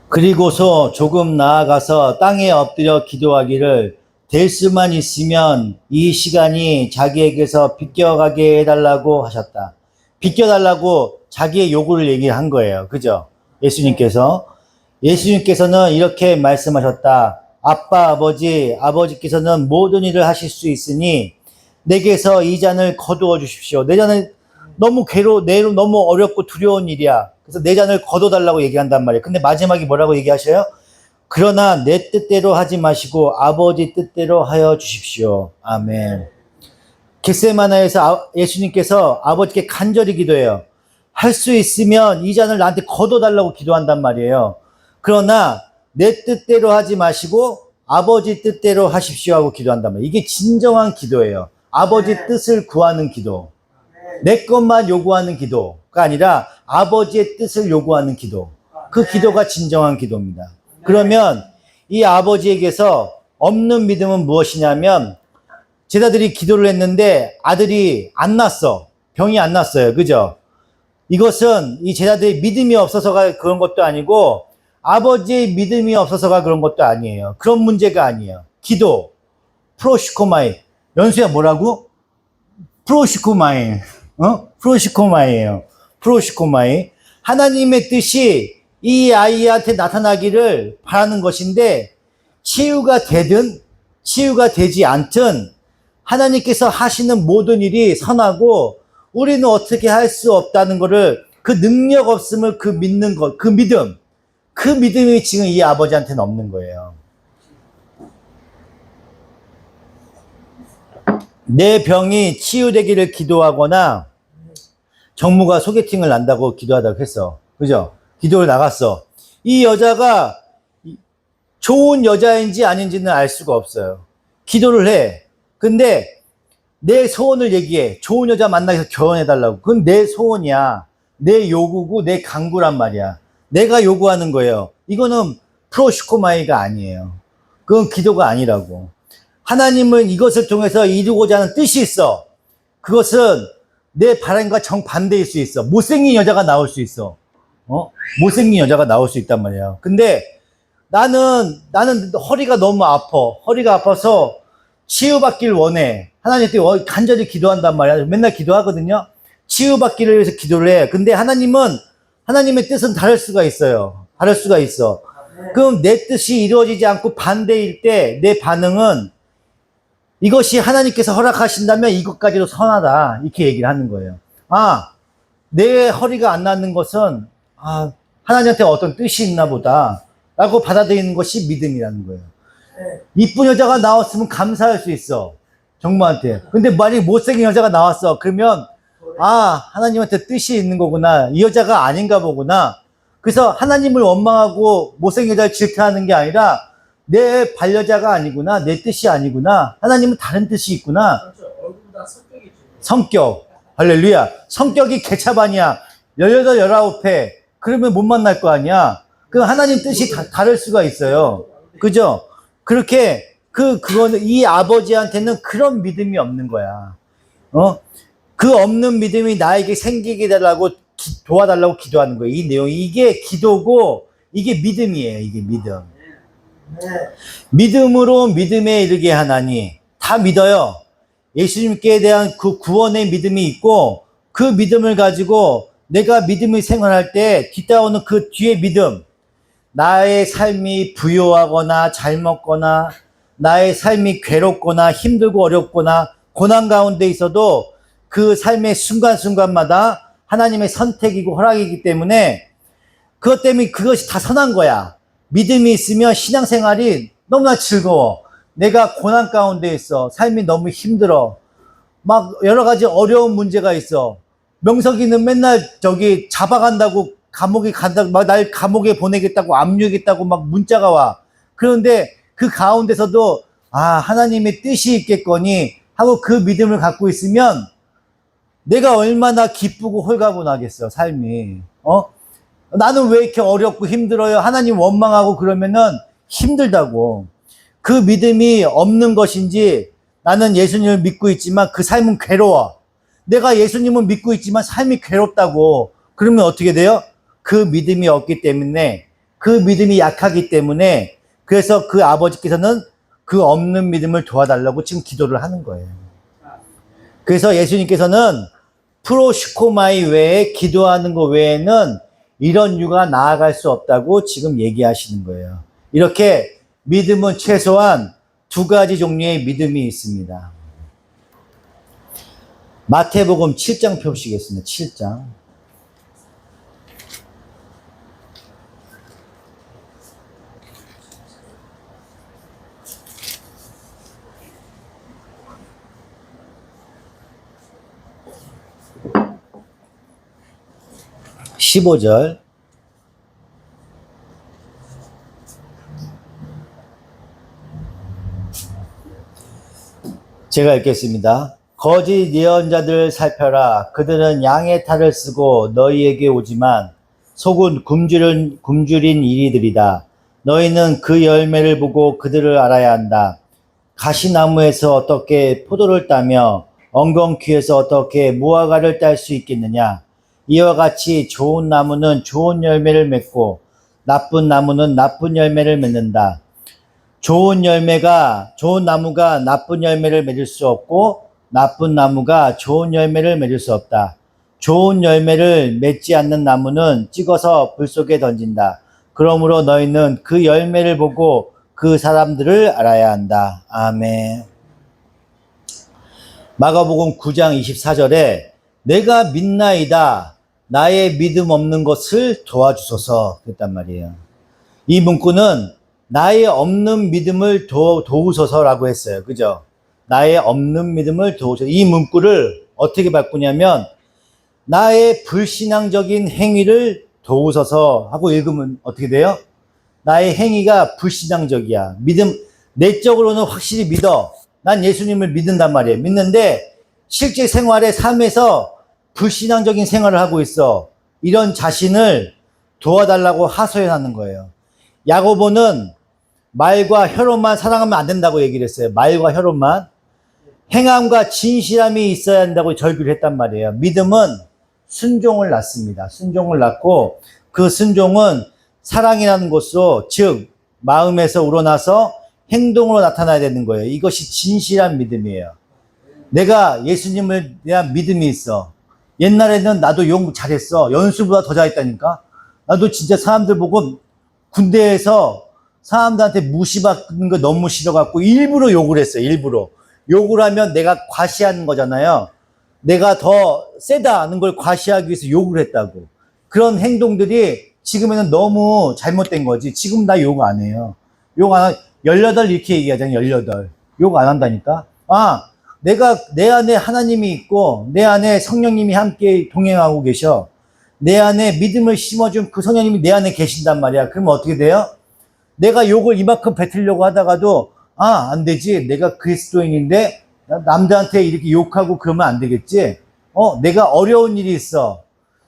그리고서 조금 나아가서 땅에 엎드려 기도하기를 될 수만 있으면 이 시간이 자기에게서 비껴가게 해달라고 하셨다. 비껴달라고 자기의 요구를 얘기한 거예요. 그죠? 예수님께서는 이렇게 말씀하셨다. 아빠, 아버지께서는 모든 일을 하실 수 있으니 내게서 이 잔을 거두어 주십시오. 내 잔을 너무 너무 어렵고 두려운 일이야. 그래서 내 잔을 거둬달라고 얘기한단 말이에요. 근데 마지막에 뭐라고 얘기하셔요? 그러나 내 뜻대로 하지 마시고 아버지 뜻대로 하여 주십시오. 아멘. 겟세마네에서 예수님께서 아버지께 간절히 기도해요. 할 수 있으면 이 잔을 나한테 거둬달라고 기도한단 말이에요. 그러나 내 뜻대로 하지 마시고 아버지 뜻대로 하십시오 하고 기도한단 말이에요. 이게 진정한 기도예요. 아버지 뜻을 구하는 기도. 내 것만 요구하는 기도가 아니라 아버지의 뜻을 요구하는 기도. 그 기도가 진정한 기도입니다. 그러면 이 아버지에게서 없는 믿음은 무엇이냐면 제자들이 기도를 했는데 아들이 안 났어. 병이 안 났어요. 그죠? 이것은 이 제자들의 믿음이 없어서가 그런 것도 아니고 아버지의 믿음이 없어서가 그런 것도 아니에요. 그런 문제가 아니에요. 기도, 프로시코마이. 연수야 뭐라고? 프로시코마이. 프로시코마이예요. 프로시코마이. 하나님의 뜻이 이 아이한테 나타나기를 바라는 것인데 치유가 되든 치유가 되지 않든 하나님께서 하시는 모든 일이 선하고 우리는 어떻게 할 수 없다는 것을 그 능력 없음을 그 믿는 것, 그 믿음이 지금 이 아버지한테는 없는 거예요. 내 병이 치유되기를 기도하거나 정무가 소개팅을 난다고 기도하다고 했어. 그죠? 기도를 나갔어. 이 여자가 좋은 여자인지 아닌지는 알 수가 없어요. 기도를 해. 근데 내 소원을 얘기해. 좋은 여자 만나서 결혼해달라고. 그건 내 소원이야. 내 요구고 내 강구란 말이야. 내가 요구하는 거예요. 이거는 프로시코마이가 아니에요. 그건 기도가 아니라고. 하나님은 이것을 통해서 이루고자 하는 뜻이 있어. 그것은 내 바람과 정반대일 수 있어. 못생긴 여자가 나올 수 있어. 못생긴 여자가 나올 수 있단 말이야. 근데 나는 허리가 너무 아파. 허리가 아파서 치유받기를 원해. 하나님께 간절히 기도한단 말이야. 맨날 기도하거든요. 치유받기를 위해서 기도를 해. 근데 하나님은 하나님의 뜻은 다를 수가 있어요. 다를 수가 있어. 그럼 내 뜻이 이루어지지 않고 반대일 때 내 반응은 이것이 하나님께서 허락하신다면 이것까지도 선하다. 이렇게 얘기를 하는 거예요. 내 허리가 안 낫는 것은 하나님한테 어떤 뜻이 있나 보다 라고 받아들이는 것이 믿음이라는 거예요. 이쁜 여자가 나왔으면 감사할 수 있어. 정모한테. 근데 만약에 못생긴 여자가 나왔어. 그러면 하나님한테 뜻이 있는 거구나. 이 여자가 아닌가 보구나. 그래서 하나님을 원망하고 못생긴 여자를 질타하는 게 아니라 내 반려자가 아니구나. 내 뜻이 아니구나. 하나님은 다른 뜻이 있구나. 얼굴보다 성격이 성격. 할렐루야. 성격이 개차반이야. 18, 19회. 그러면 못 만날 거 아니야. 그 하나님 뜻이 다를 수가 있어요. 그죠? 그렇게 그거는 이 아버지한테는 그런 믿음이 없는 거야. 그 없는 믿음이 나에게 생기게 달라고 도와달라고 기도하는 거예요. 이 내용이 이게 기도고 이게 믿음이에요. 이게 믿음. 믿음으로 믿음에 이르게 하나니 다 믿어요. 예수님께 대한 그 구원의 믿음이 있고 그 믿음을 가지고 내가 믿음을 생활할 때 뒤따오는 그 뒤에 믿음. 나의 삶이 부요하거나 잘 먹거나 나의 삶이 괴롭거나 힘들고 어렵거나 고난 가운데 있어도 그 삶의 순간순간마다 하나님의 선택이고 허락이기 때문에 그것 때문에 그것이 다 선한 거야. 믿음이 있으면 신앙생활이 너무나 즐거워. 내가 고난 가운데 있어. 삶이 너무 힘들어. 막 여러 가지 어려운 문제가 있어. 명석이는 맨날 잡아간다고 감옥에 간다고 막 날 감옥에 보내겠다고 압류하겠다고 막 문자가 와. 그런데 그 가운데서도 하나님의 뜻이 있겠거니 하고 그 믿음을 갖고 있으면 내가 얼마나 기쁘고 홀가분하겠어, 삶이. 나는 왜 이렇게 어렵고 힘들어요? 하나님 원망하고 그러면은 힘들다고. 그 믿음이 없는 것인지 나는 예수님을 믿고 있지만 그 삶은 괴로워. 내가 예수님을 믿고 있지만 삶이 괴롭다고. 그러면 어떻게 돼요? 그 믿음이 없기 때문에, 그 믿음이 약하기 때문에, 그래서 그 아버지께서는 그 없는 믿음을 도와달라고 지금 기도를 하는 거예요. 그래서 예수님께서는 프로시코마이 외에 기도하는 것 외에는 이런 유가 나아갈 수 없다고 지금 얘기하시는 거예요. 이렇게 믿음은 최소한 2가지 종류의 믿음이 있습니다. 마태복음 7장 펴보시겠습니다. 7장. (15절) 제가 읽겠습니다. 거짓 예언자들 살펴라. 그들은 양의 탈을 쓰고 너희에게 오지만 속은 굶주린 이리들이다. 너희는 그 열매를 보고 그들을 알아야 한다. 가시나무에서 어떻게 포도를 따며 엉겅퀴에서 어떻게 무화과를 딸 수 있겠느냐. 이와 같이 좋은 나무는 좋은 열매를 맺고 나쁜 나무는 나쁜 열매를 맺는다. 좋은 나무가 나쁜 열매를 맺을 수 없고 나쁜 나무가 좋은 열매를 맺을 수 없다. 좋은 열매를 맺지 않는 나무는 찍어서 불 속에 던진다. 그러므로 너희는 그 열매를 보고 그 사람들을 알아야 한다. 아멘. 마가복음 9장 24절에 내가 믿나이다. 나의 믿음 없는 것을 도와주소서 그랬단 말이에요. 이 문구는 나의 없는 믿음을 도우소서라고 했어요. 그죠? 나의 없는 믿음을 도우소서. 이 문구를 어떻게 바꾸냐면 나의 불신앙적인 행위를 도우소서 하고 읽으면 어떻게 돼요? 나의 행위가 불신앙적이야. 내적으로는 확실히 믿어. 난 예수님을 믿는단 말이에요. 믿는데 실제 생활의 삶에서 불신앙적인 생활을 하고 있어. 이런 자신을 도와달라고 하소연하는 거예요. 야고보는 말과 혀로만 사랑하면 안 된다고 얘기를 했어요. 말과 혀로만. 행함과 진실함이 있어야 한다고 절규를 했단 말이에요. 믿음은 순종을 낳습니다. 순종을 낳고 그 순종은 사랑이라는 것으로 즉 마음에서 우러나서 행동으로 나타나야 되는 거예요. 이것이 진실한 믿음이에요. 내가 예수님을 대한 믿음이 있어. 옛날에는 나도 욕 잘했어. 연수보다 더 잘했다니까. 나도 진짜 사람들 보고 군대에서 사람들한테 무시받는 거 너무 싫어갖고 일부러 욕을 했어요. 일부러. 욕을 하면 내가 과시하는 거잖아요. 내가 더 세다는 걸 과시하기 위해서 욕을 했다고. 그런 행동들이 지금에는 너무 잘못된 거지. 지금 나 욕 안 해요. 욕 안 하, 18 이렇게 얘기하잖아요. 18. 욕 안 한다니까. 아, 내가 내 안에 하나님이 있고 내 안에 성령님이 함께 동행하고 계셔. 내 안에 믿음을 심어준 그 성령님이 내 안에 계신단 말이야. 그러면 어떻게 돼요? 내가 욕을 이만큼 뱉으려고 하다가도 아, 안 되지. 내가 그리스도인인데 남들한테 이렇게 욕하고 그러면 안 되겠지. 내가 어려운 일이 있어.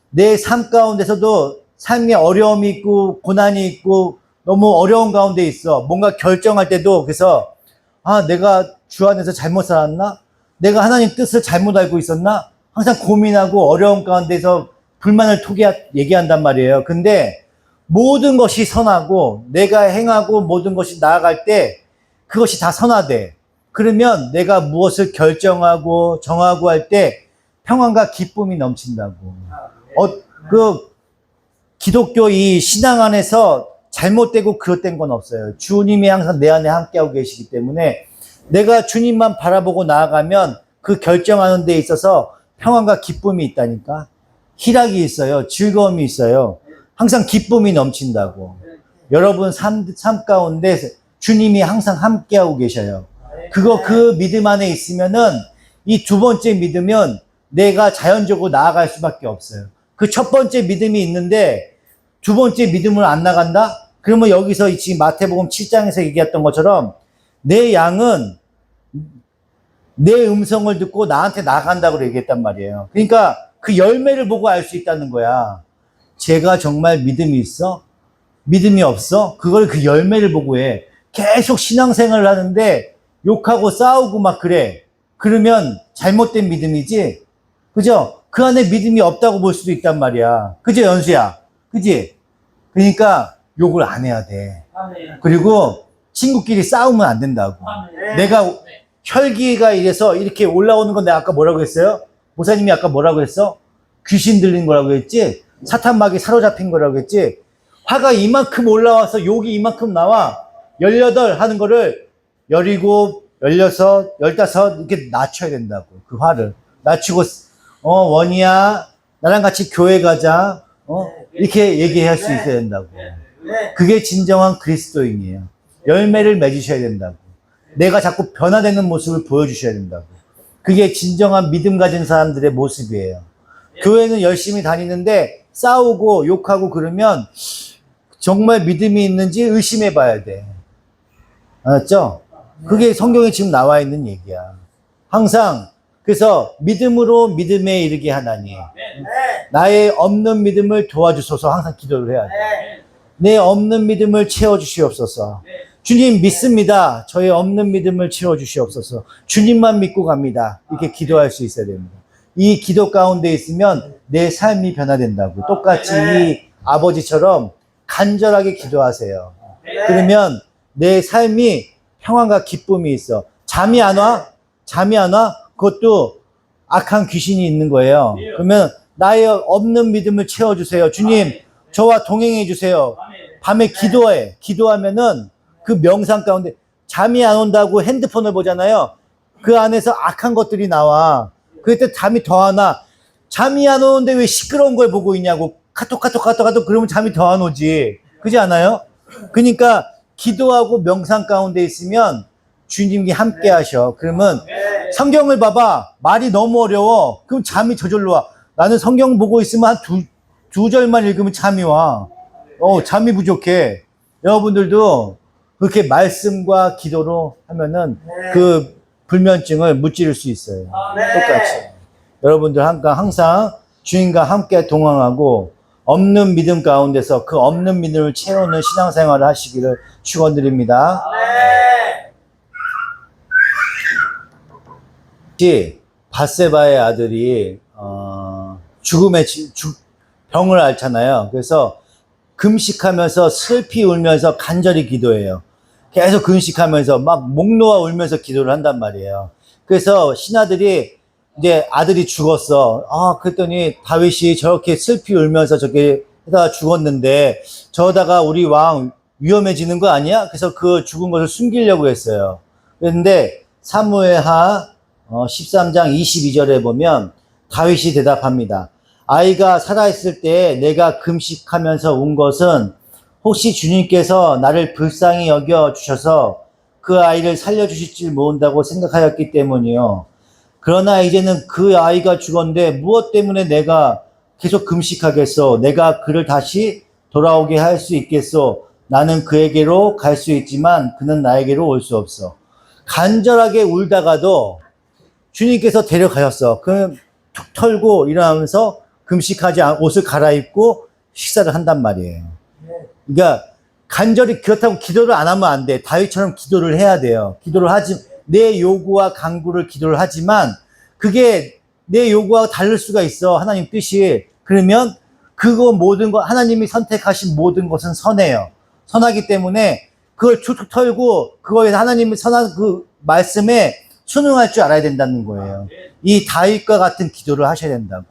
내 삶 가운데서도 삶에 어려움이 있고 고난이 있고 너무 어려운 가운데 있어. 뭔가 결정할 때도 그래서 아, 내가 주 안에서 잘못 살았나? 내가 하나님 뜻을 잘못 알고 있었나? 항상 고민하고 어려운 가운데서 불만을 얘기한단 말이에요. 근데 모든 것이 선하고 내가 행하고 모든 것이 나아갈 때 그것이 다 선하대. 그러면 내가 무엇을 결정하고 정하고 할 때 평안과 기쁨이 넘친다고. 그 기독교 이 신앙 안에서 잘못되고 그릇된 건 없어요. 주님이 항상 내 안에 함께하고 계시기 때문에 내가 주님만 바라보고 나아가면 그 결정하는 데 있어서 평안과 기쁨이 있다니까. 희락이 있어요. 즐거움이 있어요. 항상 기쁨이 넘친다고. 여러분 삶 가운데 주님이 항상 함께하고 계셔요. 그 믿음 안에 있으면은 이 두 번째 믿으면 내가 자연적으로 나아갈 수밖에 없어요. 그 첫 번째 믿음이 있는데 두 번째 믿음을 안 나간다? 그러면 여기서 지금 마태복음 7장에서 얘기했던 것처럼 내 양은 내 음성을 듣고 나한테 나간다고 얘기했단 말이에요. 그러니까 그 열매를 보고 알 수 있다는 거야. 제가 정말 믿음이 있어? 믿음이 없어? 그걸 그 열매를 보고 해. 계속 신앙생활을 하는데 욕하고 싸우고 막 그래. 그러면 잘못된 믿음이지? 그죠? 그 안에 믿음이 없다고 볼 수도 있단 말이야. 그죠, 연수야? 그지? 그러니까 욕을 안 해야 돼. 그리고 친구끼리 싸우면 안 된다고. 내가 혈기가 이래서 이렇게 올라오는 건 내가 아까 뭐라고 했어요? 목사님이 아까 뭐라고 했어? 귀신 들린 거라고 했지? 사탄막이 사로잡힌 거라고 했지? 화가 이만큼 올라와서 욕이 이만큼 나와. 18 하는 거를 17, 16, 15 이렇게 낮춰야 된다고. 그 화를. 낮추고 원이야 나랑 같이 교회 가자. 이렇게 얘기할 수 있어야 된다고. 그게 진정한 그리스도인이에요. 열매를 맺으셔야 된다고. 내가 자꾸 변화되는 모습을 보여주셔야 된다고. 그게 진정한 믿음 가진 사람들의 모습이에요. 교회는 열심히 다니는데 싸우고 욕하고 그러면 정말 믿음이 있는지 의심해 봐야 돼. 알았죠? 그게 성경에 지금 나와 있는 얘기야. 항상 그래서 믿음으로 믿음에 이르게 하나니 나의 없는 믿음을 도와주소서 항상 기도를 해야 돼. 내 없는 믿음을 채워주시옵소서. 주님 믿습니다. 저의 없는 믿음을 채워주시옵소서. 주님만 믿고 갑니다. 이렇게 기도할 수 있어야 됩니다. 이 기도 가운데 있으면 내 삶이 변화된다고. 똑같이 이 아버지처럼 간절하게 기도하세요. 그러면 내 삶이 평안과 기쁨이 있어. 잠이 안 와? 잠이 안 와? 그것도 악한 귀신이 있는 거예요. 그러면 나의 없는 믿음을 채워주세요. 주님, 저와 동행해 주세요. 밤에 기도해. 기도하면은 그 명상 가운데 잠이 안 온다고 핸드폰을 보잖아요. 그 안에서 악한 것들이 나와. 그때 잠이 더 안 와. 잠이 안 오는데 왜 시끄러운 걸 보고 있냐고. 카톡 그러면 잠이 더 안 오지. 그렇지 않아요? 그러니까 기도하고 명상 가운데 있으면 주님이 함께 하셔. 그러면 성경을 봐봐. 말이 너무 어려워. 그럼 잠이 저절로 와. 나는 성경 보고 있으면 한 두 절만 읽으면 잠이 와. 잠이 부족해. 여러분들도 그렇게 말씀과 기도로 하면은 그 불면증을 무찌를 수 있어요. 똑같이. 여러분들 항상 주님과 함께 동행하고 없는 믿음 가운데서 그 없는 믿음을 채우는 신앙생활을 하시기를 축원드립니다. 밧세바의 아들이 죽음의 병을 앓잖아요. 그래서 금식하면서 슬피 울면서 간절히 기도해요. 계속 금식하면서 막 목 놓아 울면서 기도를 한단 말이에요. 그래서 신하들이 이제 아들이 죽었어. 아, 그랬더니 다윗이 저렇게 슬피 울면서 저게 하다가 죽었는데 저러다가 우리 왕 위험해지는 거 아니야? 그래서 그 죽은 것을 숨기려고 했어요. 그런데 사무엘하 13장 22절에 보면 다윗이 대답합니다. 아이가 살아있을 때 내가 금식하면서 운 것은 혹시 주님께서 나를 불쌍히 여겨 주셔서 그 아이를 살려주실지 모른다고 생각하였기 때문이요. 그러나 이제는 그 아이가 죽었는데 무엇 때문에 내가 계속 금식하겠소? 내가 그를 다시 돌아오게 할 수 있겠소? 나는 그에게로 갈 수 있지만 그는 나에게로 올 수 없어. 간절하게 울다가도 주님께서 데려가셨어. 그럼 툭 털고 일어나면서 금식하지 옷을 갈아입고 식사를 한단 말이에요. 그러니까 간절히 그렇다고 기도를 안 하면 안 돼. 다윗처럼 기도를 해야 돼요. 기도를 하지, 내 요구와 간구를 기도를 하지만 그게 내 요구와 다를 수가 있어. 하나님 뜻이. 그러면 그거 모든 것, 하나님이 선택하신 모든 것은 선해요. 선하기 때문에 그걸 툭툭 털고 그거에 하나님이 선한 그 말씀에 순응할 줄 알아야 된다는 거예요. 이 다윗과 같은 기도를 하셔야 된다고.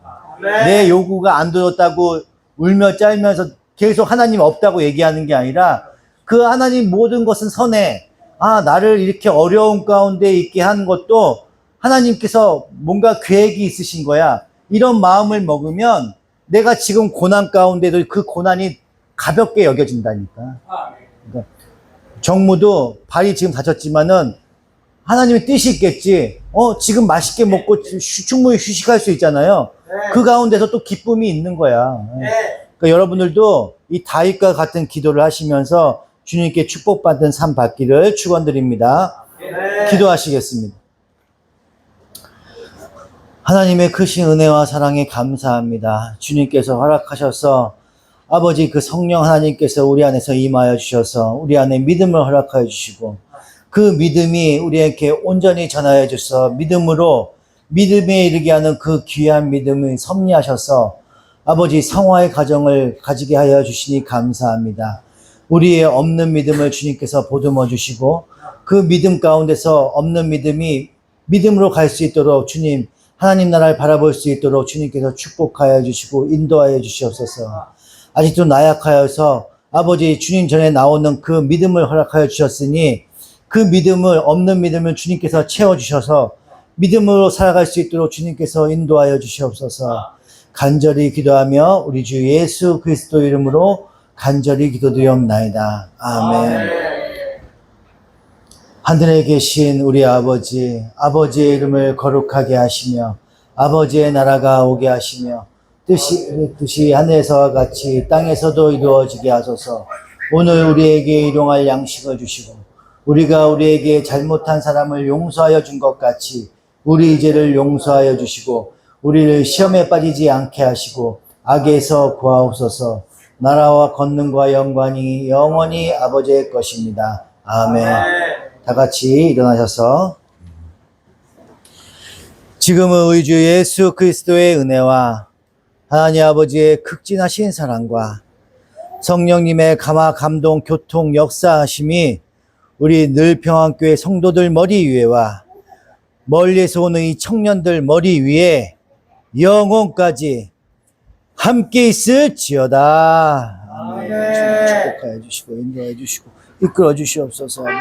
내 요구가 안 들었다고 울며 짤면서 계속 하나님 없다고 얘기하는 게 아니라 그 하나님 모든 것은 선해. 아, 나를 이렇게 어려운 가운데 있게 한 것도 하나님께서 뭔가 계획이 있으신 거야. 이런 마음을 먹으면 내가 지금 고난 가운데도 그 고난이 가볍게 여겨진다니까. 그러니까 정무도 발이 지금 다쳤지만은 하나님의 뜻이 있겠지. 지금 맛있게 먹고 충분히 휴식할 수 있잖아요. 그 가운데서 또 기쁨이 있는 거야. 그러니까 여러분들도 이 다윗과 같은 기도를 하시면서 주님께 축복받은 삶 받기를 축원드립니다. 기도하시겠습니다. 하나님의 크신 은혜와 사랑에 감사합니다. 주님께서 허락하셔서 아버지 그 성령 하나님께서 우리 안에서 임하여 주셔서 우리 안에 믿음을 허락하여 주시고 그 믿음이 우리에게 온전히 전하여 주셔서 믿음에 이르게 하는 그 귀한 믿음을 섭리하셔서 아버지 성화의 가정을 가지게 하여 주시니 감사합니다. 우리의 없는 믿음을 주님께서 보듬어 주시고 그 믿음 가운데서 없는 믿음이 믿음으로 갈 수 있도록 주님 하나님 나라를 바라볼 수 있도록 주님께서 축복하여 주시고 인도하여 주시옵소서. 아직도 나약하여서 아버지 주님 전에 나오는 그 믿음을 허락하여 주셨으니 그 믿음을 없는 믿음을 주님께서 채워주셔서 믿음으로 살아갈 수 있도록 주님께서 인도하여 주시옵소서. 간절히 기도하며 우리 주 예수 그리스도 이름으로 간절히 기도드리옵나이다. 아멘. 하늘에 계신 우리 아버지, 아버지의 이름을 거룩하게 하시며 아버지의 나라가 오게 하시며 뜻이 하늘에서와 같이 땅에서도 이루어지게 하소서. 오늘 우리에게 일용할 양식을 주시고 우리가 우리에게 잘못한 사람을 용서하여 준 것 같이 우리 죄를 용서하여 주시고 우리를 시험에 빠지지 않게 하시고 악에서 구하옵소서. 나라와 권능과 영광이 영원히 아버지의 것입니다. 아멘. 다 같이 일어나셔서 지금은 우리 주 예수 그리스도의 은혜와 하나님 아버지의 극진하신 사랑과 성령님의 감화 감동 교통 역사하심이 우리 늘평안교회 성도들 머리 위에와 멀리서 오는 이 청년들 머리 위에 영혼까지 함께 있을지어다. 아멘. 축복하여 주시고 인도해 주시고 이끌어 주시옵소서.